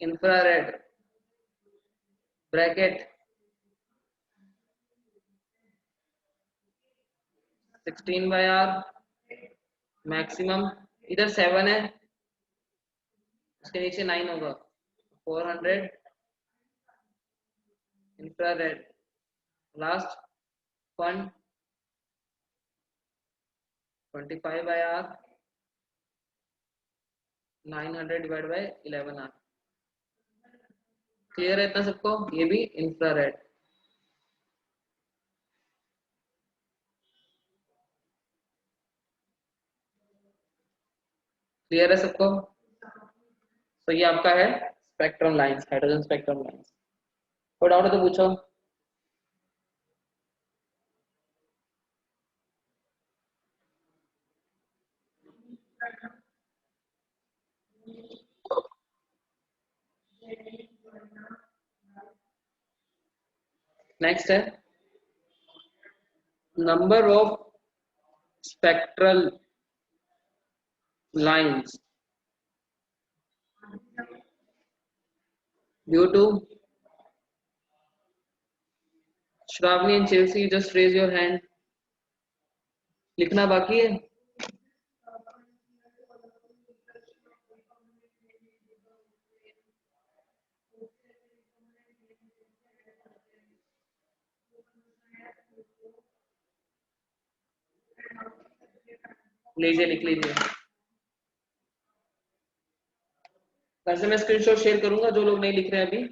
Infrared bracket 16/r maximum, इधर 7 है, उसके नीचे 9 होगा, 400 infrared, last 1 25/r 900 divide bye 11r। Clear है इतना सबको? ये भी इंफ्रारेड। क्लियर है सबको? तो ये आपका है spectrum lines, hydrogen spectrum lines. कोई डाउट है तो पूछो। नेक्स्ट है number of spectral lines due to, Shravani and Chelsea just raise your hand. लिखना बाकी है? लीजिए लिख लीजिए। वैसे मैं स्क्रीनशॉट शेयर करूंगा, जो लोग नहीं लिख रहे हैं अभी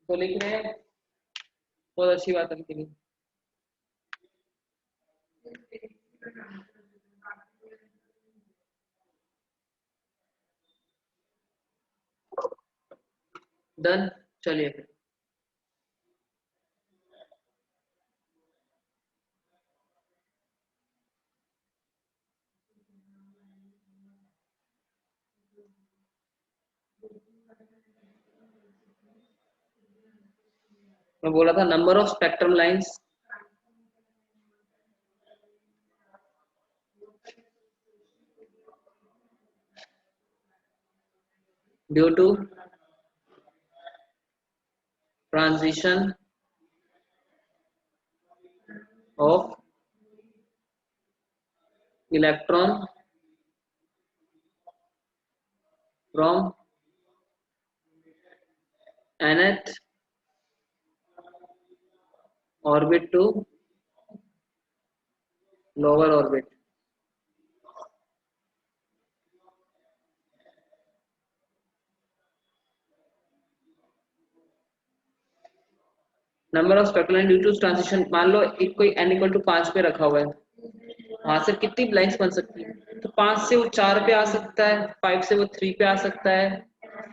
तो लिख रहे हैं, बहुत अच्छी बात है उनके लिए। डन, चलिए फिर। मैं बोला था number of spectrum lines due to transition of electron from nth orbit to lower orbit। Number of spectral line due to transition, मान लो एक कोई n इक्वल टू 5 पे रखा हुआ है, वहां से कितनी लाइंस बन सकती है? तो 5 से वो 4 पे आ सकता है, 5 से वो 3 पे आ सकता है,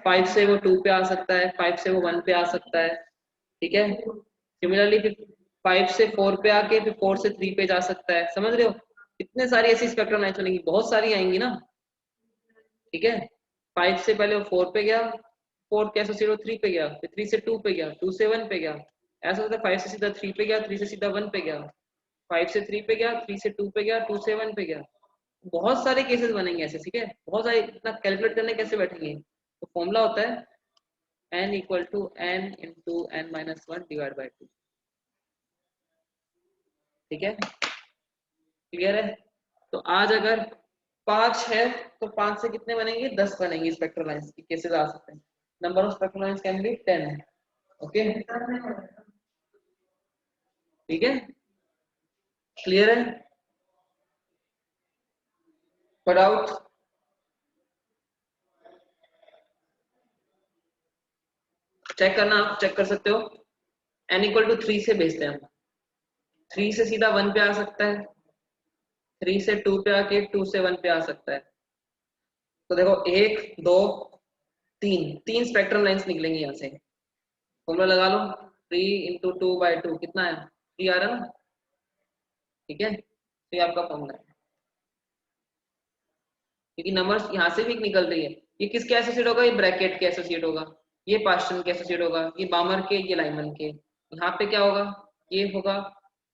5 से वो 2 पे आ सकता है, 5 से वो 1 पे आ सकता है। ठीक है, सिमिलरली फिर 5 से 4 पे आके फिर 4 से 3 पे जा सकता है। समझ रहे हो? कितने सारी ऐसी स्पेक्ट्रम लाइन्स बनेंगी, बहुत सारी आएंगी ना। ठीक है, 5 से पहले वो 4 पे गया, 4 के एसोसिएट 3 पे गया, फिर 3 से 2 पे गया, 2 से 1 पे गया, ऐसा होता है। 5 से सीधा 3 पे गया, 3 से सीधा 1 पे गया, 5 से 3 पे गया, 3 से 2 पे गया, 2 से 1 पे गया। बहुत सारे केसेस बनेंगे ऐसे। ठीक है, बहुत सारे, इतना कैलकुलेट करने कैसे बैठेंगे? तो फॉर्मूला होता है n equal to n into n minus 1 divide by 2। ठीक है, क्लियर है? तो आज अगर 5 है तो 5 से कितने बनेंगे? 10 बनेंगे स्पेक्ट्रल लाइंस की केसेस आ सकते हैं। Number of spectral lines can be 10। Okay, ठीक है, क्लियर है? कोई डाउट? चेक करना, आप चेक कर सकते हो। n इक्वल टू 3 से भेजते हैं हम, 3 से सीधा 1 पे आ सकता है, 3 से 2 पे आके 2 से 1 पे आ सकता है। तो देखो 1 2 3, 3 स्पेक्ट्रम लाइंस निकलेंगी यहाँ से। फॉर्मूला लगा लो, 3 इंटू 2/2 कितना है? 3 आ रहा है ना? ठीक है, तो ये आपका फॉर्मूला है। क्योंकि नंबर्स यहाँ से भी निकल रही है, ये किसके एसोसिएट होगा? ये ब्रैकेट के एसोसिएट होगा, ये पास्चन के एसोसिएट होगा, ये बामर के, ये लाइमन के। यहाँ पे क्या होगा? ये होगा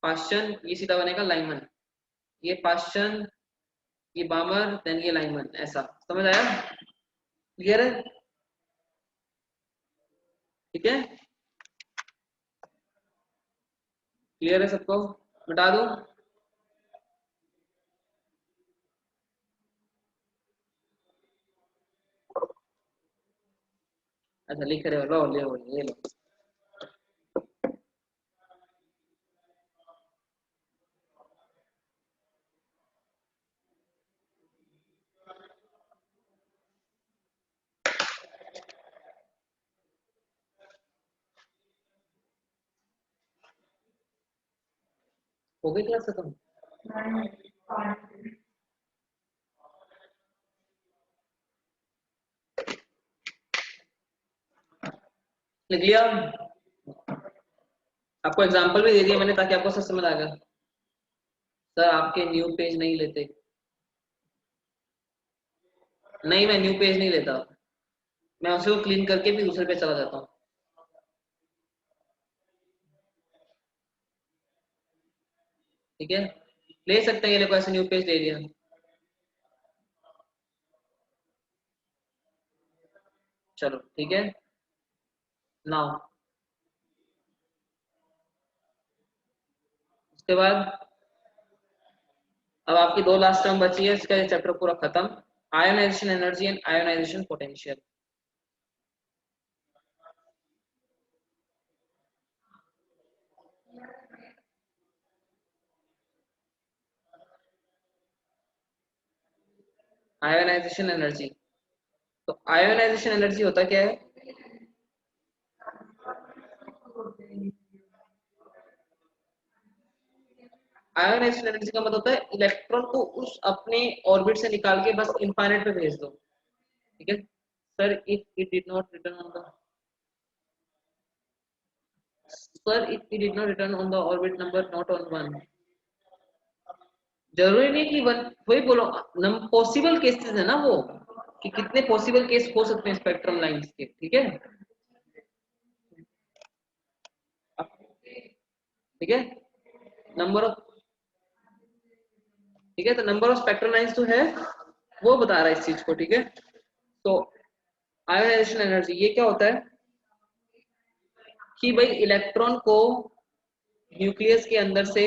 पास्चन, ये सीधा बनेगा लाइमन, ये पास्चन, ये बामर, देन ये लाइमन। ऐसा समझ आया? क्लियर है? ठीक है, क्लियर है सबको? बता दूं? अच्छा लिख रहे हो, लो ले ये लो। हो गई क्लास खत्म? लिख लिया? आपको एग्जांपल भी दे दिया मैंने ताकि आपको सब समझ आ गया। सर आपके न्यू पेज नहीं लेते। नहीं, मैं न्यू पेज नहीं लेता, मैं उसे को क्लीन करके भी दूसरे पे चला जाता हूँ। ठीक है, ले सकते हैं, ये देखो ऐसे न्यू पेज ले लिया। चलो ठीक है, नाउ उसके बाद अब आपकी दो लास्ट टर्म बची है, इसका ये चैप्टर पूरा खत्म। Ionisation energy and ionisation potential. Ionisation energy, तो आयोनाइजेशन एनर्जी होता क्या है? आयोनाइजेशन एनर्जी का मतलब होता है इलेक्ट्रॉन को उस अपने ऑर्बिट से निकाल के बस इनफाइनाइट पे भेज दो। ठीक है sir, if it did not return on the sir if it did not return on the orbit number not on one. जरूरी नहीं कि वन, वही बोलो, पॉसिबल केसेस है ना वो, कि कितने पॉसिबल केस हो सकते हैं स्पेक्ट्रम लाइंस के। ठीक है, ठीक है, नंबर ऑफ, ठीक है, तो नंबर ऑफ स्पेक्ट्रम लाइंस जो है वो बता रहा है इस चीज को। ठीक है, तो आयोनाइजेशन एनर्जी ये क्या होता है कि भाई इलेक्ट्रॉन को न्यूक्लियस के अंदर से,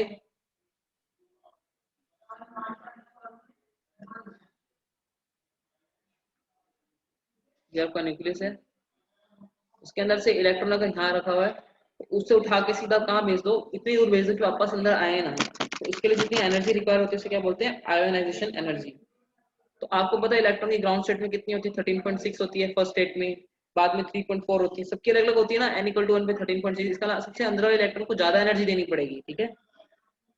ये आपका न्यूक्लियस है, उसके अंदर से इलेक्ट्रॉन अगर यहाँ रखा हुआ है तो उससे उठा के सीधा कहाँ भेज दो, इतनी दूर भेज दो कि वापस अंदर आए ना। तो इसके लिए जितनी एनर्जी रिक्वायर होती है उसे क्या बोलते हैं? Ionisation energy. तो आपको पता है इलेक्ट्रॉन की ग्राउंड स्टेट में कितनी होती है? 13.6 होती है फर्स्ट स्टेट में, बाद में 3.4 होती है, सबकी अलग अलग होती है ना। n इक्वल टू 1 पे 13.6, इसका सबसे अंदर वाले इलेक्ट्रॉन को ज्यादा एनर्जी देनी पड़ेगी। ठीक है,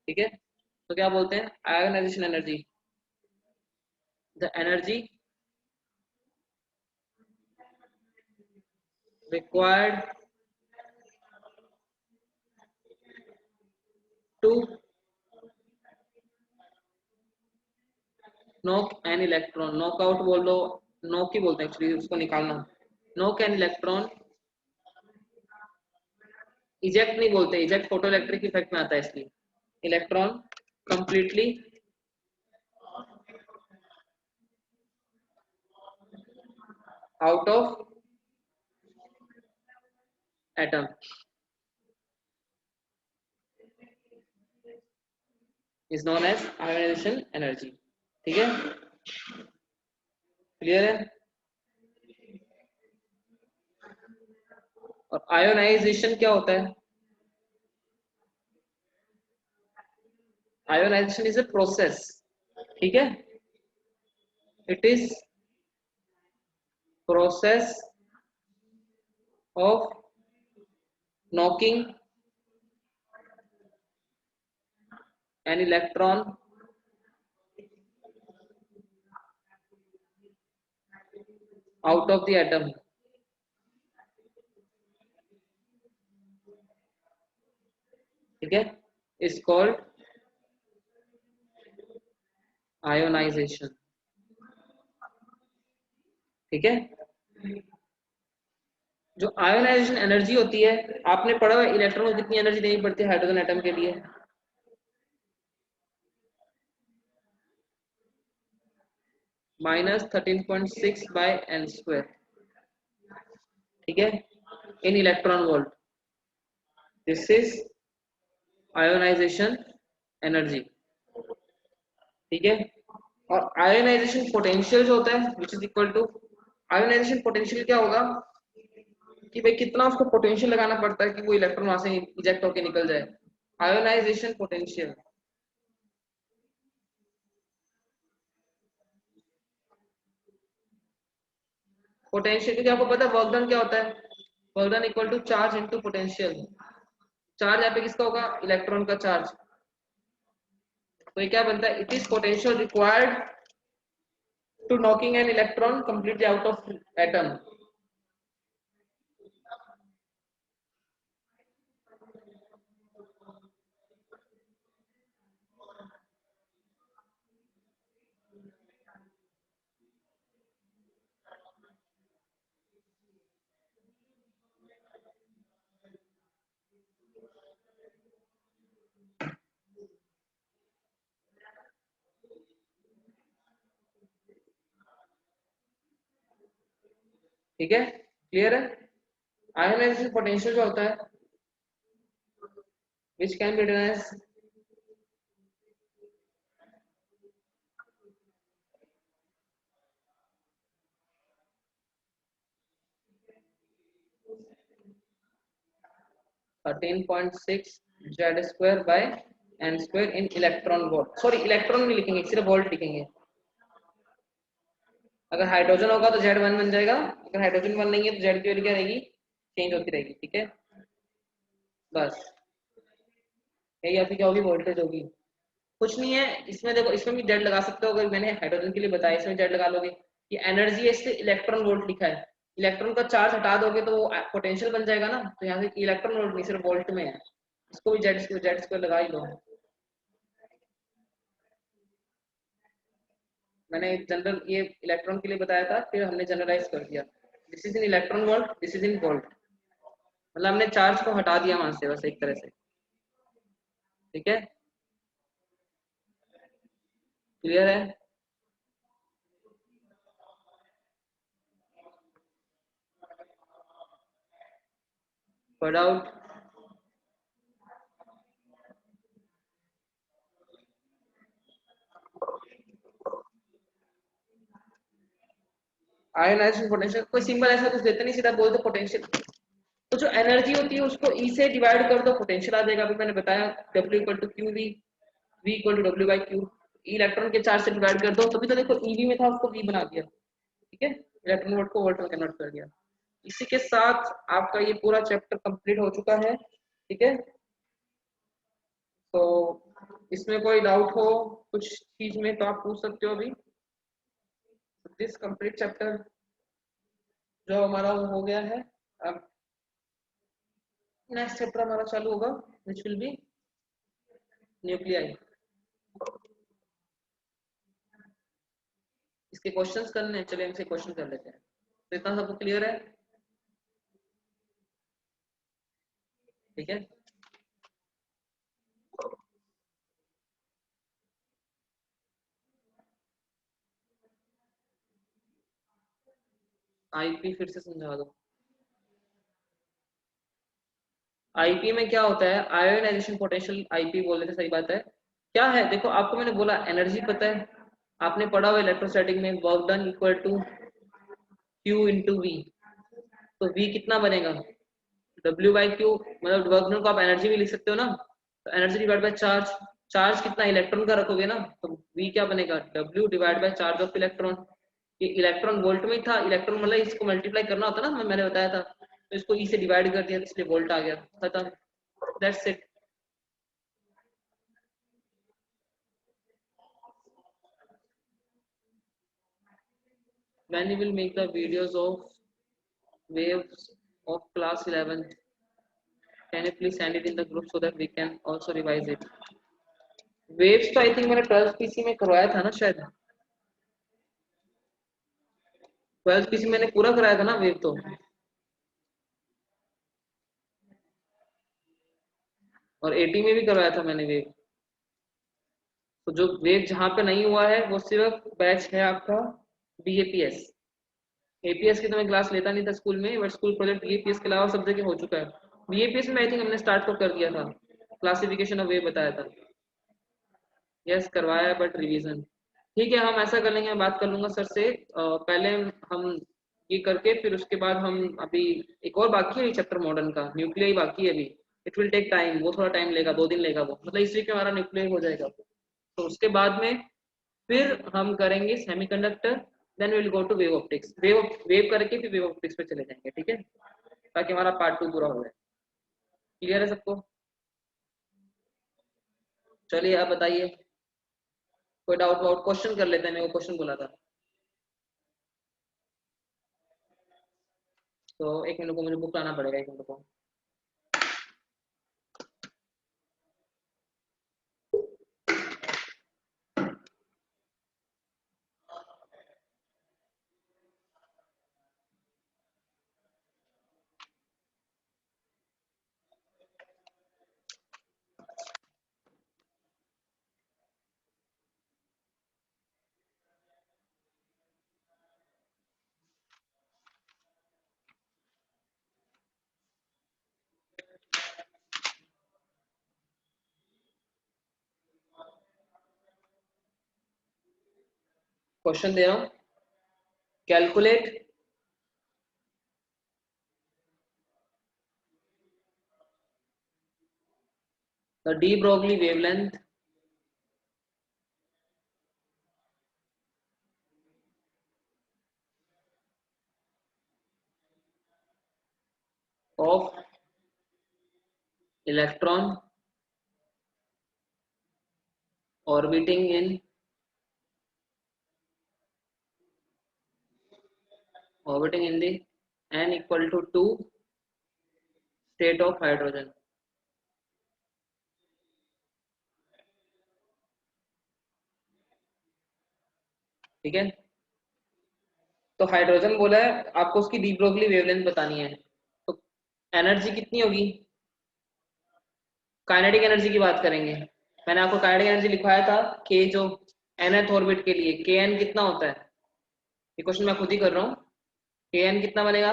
ठीक है, तो क्या बोलते हैं? Ionisation energy, the energy required to knock an electron, knock out बोल दो, नॉक ही बोलते हैं एक्चुअली उसको, निकालना। नॉक एन इलेक्ट्रॉन, इजेक्ट नहीं बोलते, इजेक्ट फोटो इलेक्ट्रिक इफेक्ट में आता है इसलिए। Electron completely out of atom is known as ionisation energy. ठीक है, क्लियर है? और आयोनाइजेशन क्या होता है? Ionisation is a process. ठीक है, it is process of knocking an electron out of the atom. ठीक है, इज कॉल्ड आयोनाइजेशन। ठीक है, जो आयोनाइजेशन एनर्जी होती है, आपने पढ़ा हुआ इलेक्ट्रॉन को कितनी एनर्जी देनी पड़ती है हाइड्रोजन एटम के लिए? -13.6 बाय n स्क्वायर। ठीक है, in electron volt. This is ionization energy. ठीक है, और आयोनाइजेशन पोटेंशियल जो होता है which is equal to, ionisation potential क्या होगा कि भाई कितना उसको पोटेंशियल लगाना पड़ता है कि वो इलेक्ट्रॉन वहां से इजेक्ट होकर निकल जाए. आयोनाइजेशन पोटेंशियल, पोटेंशियल क्योंकि आपको पता है वर्क डन क्या होता है, work done equal to charge into potential. Charge यहाँ पे किसका होगा, इलेक्ट्रॉन का चार्ज. तो ये क्या बनता है, it is potential required to knocking an electron completely out of atom. ठीक है, क्लियर है. आयोनाइजेशन पोटेंशियल जो होता है which can be written as a 10.6 z square by n square in electron volt. Sorry electron नहीं लिखेंगे, सिर्फ वोल्ट लिखेंगे. अगर हाइड्रोजन होगा तो Z1 बन जाएगा, अगर हाइड्रोजन 1 नहीं है तो Z की वैल्यू क्या रहेगी, चेंज होती रहेगी. ठीक है, बस यही आपकी क्या होगी, वोल्टेज होगी. कुछ नहीं है इसमें, देखो इसमें भी जेड लगा सकते हो, अगर मैंने हाइड्रोजन के लिए बताया इसमें जेड लगा लोगे. ये एनर्जी है, इससे इलेक्ट्रॉन वोल्ट लिखा है. इलेक्ट्रॉन का चार्ज हटा दोगे तो वो पोटेंशियल बन जाएगा ना, तो यहाँ से इलेक्ट्रॉन वोल्ट नहीं सिर्फ वोल्ट में है, इसको भी जेड स्क्वायर लगा ही लो. मैंने जनरल ये इलेक्ट्रॉन के लिए बताया था, फिर हमने जनरलाइज कर दिया. This is in electron volt, this is in volt, मतलब हमने चार्ज को हटा दिया वहां से बस एक तरह से. ठीक है, क्लियर है. पढ़ आउट. आयोनाइजेशन पोटेंशियल कोई सिंबल ऐसा कुछ देते नहीं, सीधा बोलते पोटेंशियल. तो जो एनर्जी होती है उसको ई से डिवाइड कर दो, पोटेंशियल आ जाएगा. अभी मैंने बताया W equal to Q V, V equal to W by Q. Electron के चार्ज से डिवाइड कर दो, तभी तो देखो ईवी में था उसको V बना दिया. ठीक है, इलेक्ट्रॉन वोल्ट को वोल्ट में कन्वर्ट कर दिया. इसी के साथ आपका ये पूरा चैप्टर कंप्लीट हो चुका है. ठीक है, तो इसमें कोई डाउट हो कुछ चीज में तो आप पूछ सकते हो अभी. दिस कंप्लीट चैप्टर जो हमारा वो हो गया है. अब नेक्स्ट चैप्टर हमारा चालू होगा विच विल बी न्यूक्लियाई. इसके क्वेश्चंस करने हैं, चलिए इनसे क्वेश्चन कर लेते हैं. तो इतना सबको क्लियर है. ठीक है, आईपी फिर से समझा दो. आईपी में क्या होता है, आयोनाइजेशन पोटेंशियल आईपी बोल रहे थे, सही बात है. क्या है देखो, आपको मैंने बोला एनर्जी पता है, आपने पढ़ा हुआ इलेक्ट्रोस्टैटिक में work done equal to Q into V. तो वी कितना बनेगा, डब्ल्यू बाई क्यू, मतलब वर्क डन को आप एनर्जी भी लिख सकते हो ना. तो energy divide by charge, charge कितना इलेक्ट्रॉन का रखोगे ना, तो वी क्या बनेगा, W divide by charge of electron. ये इलेक्ट्रॉन वोल्ट में ही था, इलेक्ट्रॉन मतलब इसको मल्टीप्लाई करना होता ना, मैंने बताया था. तो इसको ई से डिवाइड कर दिया इसलिए वोल्ट आ गया, खत्म. That's it. When we will make the videos of waves of class 11, can you please send it in the group so that we can also revise it. Waves तो आई थिंक मैंने 12th पीसी में करवाया था ना शायद, 12th पीसी मैंने पूरा कराया था ना वेव तो. और 80 में भी करवाया था मैंने वेव. तो जो वेव जहां पे नहीं हुआ है वो सिर्फ बैच है आपका BAPS. एपीएस की तो मैं क्लास लेता नहीं था स्कूल में, बट स्कूल प्रोजेक्ट बीएपीएस के अलावा सब जगह हो चुका है। बीएपीएस में आई थिंक हमने स्टार्ट तो कर दिया था, क्लासिफिकेशन ऑफ वेव बताया था। यस करवाया है, बट रिवीजन। ठीक है, हम ऐसा कर लेंगे, मैं बात कर लूंगा सर से। पहले हम ये करके फिर उसके बाद हम अभी एक और बाकी है चैप्टर मॉडर्न का, न्यूक्लियर ही बाकी है अभी। इट विल टेक टाइम, वो थोड़ा टाइम लेगा, 2 दिन लेगा वो, मतलब इस वीक में हमारा न्यूक्लियर हो जाएगा। तो उसके बाद में फिर हम करेंगे semiconductor, then will go to wave optics. Wave wave करके फिर वेव ऑप्टिक्स पे चले जाएंगे, ठीक है, ताकि हमारा पार्ट 2 पूरा हो जाए। क्लियर है सबको? चलिए आप बताइए, कोई डाउट वाउट क्वेश्चन कर लेते हैं, मैं वो क्वेश्चन बोला था। तो एक मिनट को मुझे बुक लाना पड़ेगा, एक मिनट को। क्वेश्चन दे रहा हूँ, calculate the de Broglie wavelength of electron orbiting in the n equal to 2 state of hydrogen। ठीक है, तो हाइड्रोजन बोला है आपको, उसकी डी ब्रोगली वेवलेंथ बतानी है। तो एनर्जी कितनी होगी, काइनेटिक एनर्जी की बात करेंगे। मैंने आपको काइनेटिक एनर्जी लिखवाया था के, जो nth ऑर्बिट के लिए के एन कितना होता है, ये क्वेश्चन मैं खुद ही कर रहा हूँ। के एन कितना बनेगा,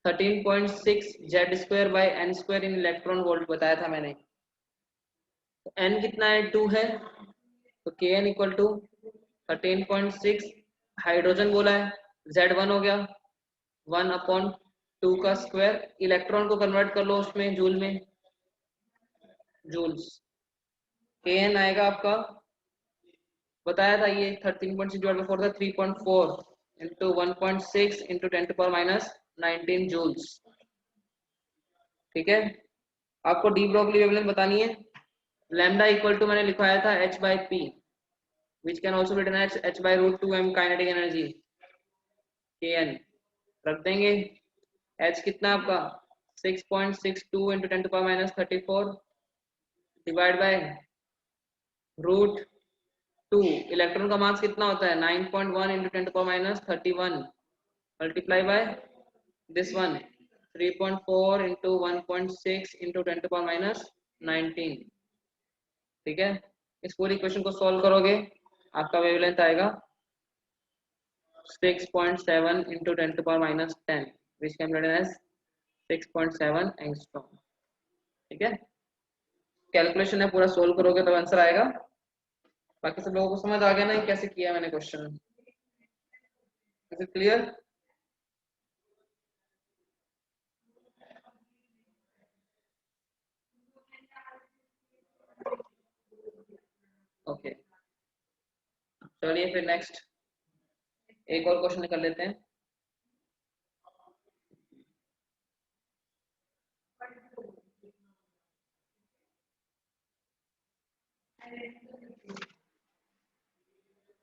13.6 Z square by n square in electron volt बताया था मैंने। तो एन कितना है, 2 है, तो के एन इक्वल टू 13.6, हाइड्रोजन बोला है, Z1 हो गया 1/2 का स्क्वायर, इलेक्ट्रॉन को कन्वर्ट कर लो उसमें जूल में, जूल्स। के एन आएगा आपका, बताया था ये 13.6 डिवाइड बाई 4 था, 3.4 इंटू 1.6 इंटू 10⁻19 जूल्स। ठीक है, आपको डी ब्रोगली वेवलेंथ बतानी है। लैम्डा इक्वल टू मैंने लिखवाया था h by p, which can also written as h by root 2m kinetic energy. K n रख देंगे, h कितना आपका 6.62 into 10⁻34 divide by root 2। Electron का मास कितना होता है 9.1 into 10⁻31 multiply by this one 3.4 into 1.6 into 10⁻19। ठीक है, इस पूरी क्वेश्चन को सॉल्व करोगे आपका वेवलेंथ आएगा 6.7 into 10⁻10 which can be written as 6.7 angstrom. ठीक है, कैलकुलेशन है, पूरा सोल्व करोगे तब आंसर आएगा। बाकी सब लोगों को समझ आ गया ना कैसे किया मैंने question, is it clear? Okay, चलिए फिर नेक्स्ट एक और क्वेश्चन कर लेते हैं।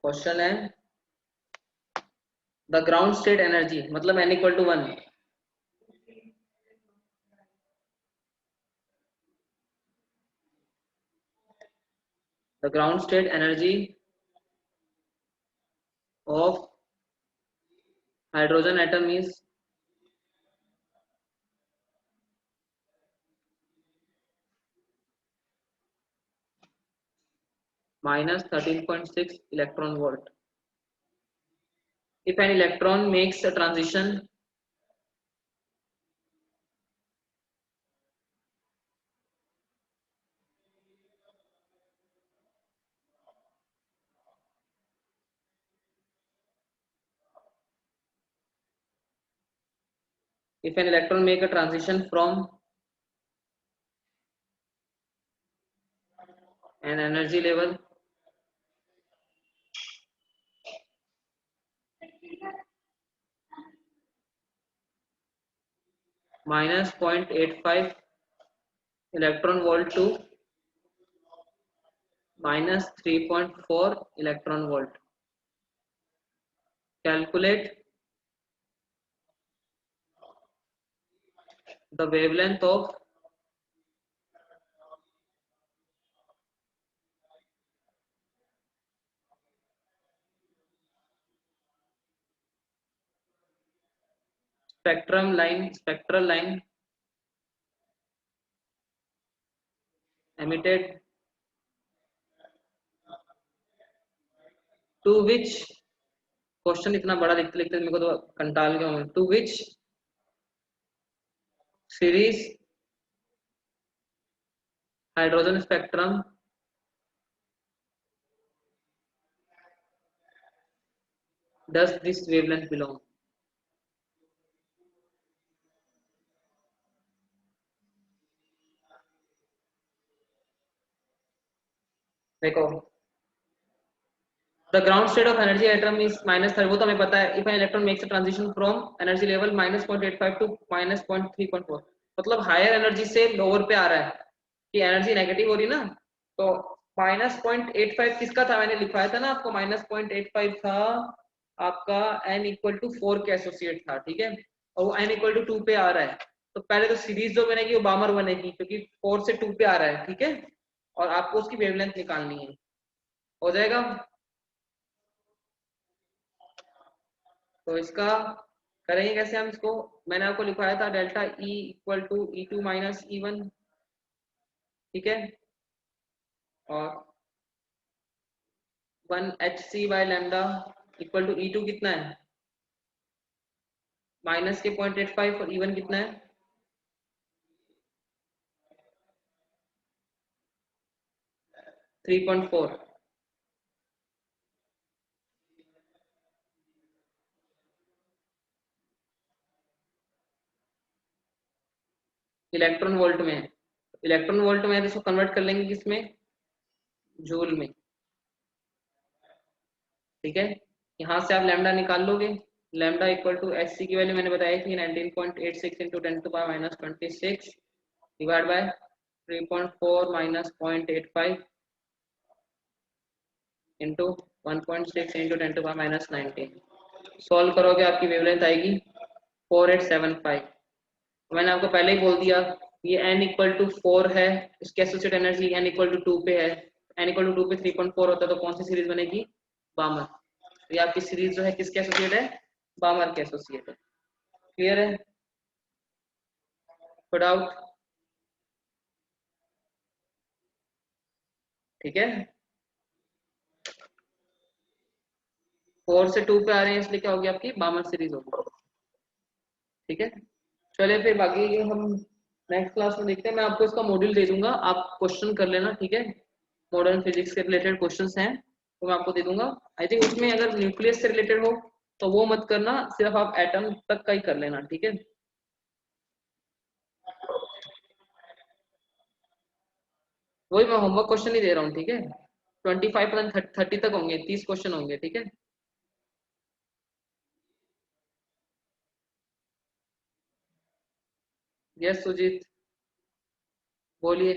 क्वेश्चन है द ग्राउंड स्टेट एनर्जी, मतलब n equal to 1, the ground state energy of hydrogen atom is -13.6 electron volt. If an electron makes a transition if an electron make a transition from an energy level minus 0.85 electron volt to minus 3.4 electron volt. Calculate the wavelength of spectral line emitted to which question इतना बड़ा लिखते लिखते मेरे को तो कंटाल गया हूं to which series hydrogen spectrum does this wavelength belong? देखो the ground state of energy atom is -30 वो तो हमें पता है if an electron makes a transition from energy level -0.85 to -0.3.4 मतलब हायर एनर्जी से लोअर पे आ रहा है कि एनर्जी नेगेटिव हो रही ना तो -0.85 किसका था मैंने लिखवाया था ना आपको -0.85 था आपका n इक्वल टू 4 के एसोसिएट था ठीक है और वो n इक्वल टू 2 पे आ रहा है तो पहले तो सीरीज जो बनेगी वो बामर बनेगी क्योंकि 4 से 2 पे आ रहा है ठीक है और आपको उसकी वेवलेंथ निकालनी है हो जाएगा तो इसका करेंगे कैसे हम इसको मैंने आपको लिखवाया था delta E equal to E2 minus E1 ठीक है और 1 HC by lambda equal to E2 कितना है माइनस के 0.85 और E1 कितना है 3.4 इलेक्ट्रॉन वोल्ट में है इलेक्ट्रॉन वोल्ट में है तो इसको कन्वर्ट कर लेंगे किसमें जूल में ठीक है यहाँ से आप लैम्डा निकाल लोगे lambda equal to H C की वैल्यू मैंने बताई थी 19.86 into 10⁻26 divide by 3.4 minus 0.85 into 1.6 into 10⁻19 solve करोगे आपकी वेवलेंथ आएगी 4875 मैंने आपको पहले ही बोल दिया ये n इक्वल टू 4 है इसकी associate energy n equal to 2 पे है n इक्वल टू 2 पे 3.4 होता है तो कौन सी सीरीज बनेगी बामर तो ये आपकी सीरीज जो है किसके एसोसिएट है बामर के एसोसिएट है क्लियर है पुट आउट ठीक है 4 से 2 पे आ रहे हैं इसलिए क्या होगी आपकी बामर सीरीज होगी ठीक है चलिए फिर बाकी हम नेक्स्ट क्लास में देखते हैं मैं आपको इसका मॉड्यूल दे दूंगा आप क्वेश्चन कर लेना ठीक है मॉडर्न फिजिक्स के रिलेटेड क्वेश्चंस हैं तो मैं आपको दे दूंगा आई थिंक उसमें अगर न्यूक्लियस से रिलेटेड हो तो वो मत करना सिर्फ आप एटम तक का ही कर लेना ठीक है वही मैं होमवर्क क्वेश्चन ही दे रहा हूँ ठीक है 25 30 तक होंगे 30 क्वेश्चन होंगे ठीक है यस सुजीत बोलिए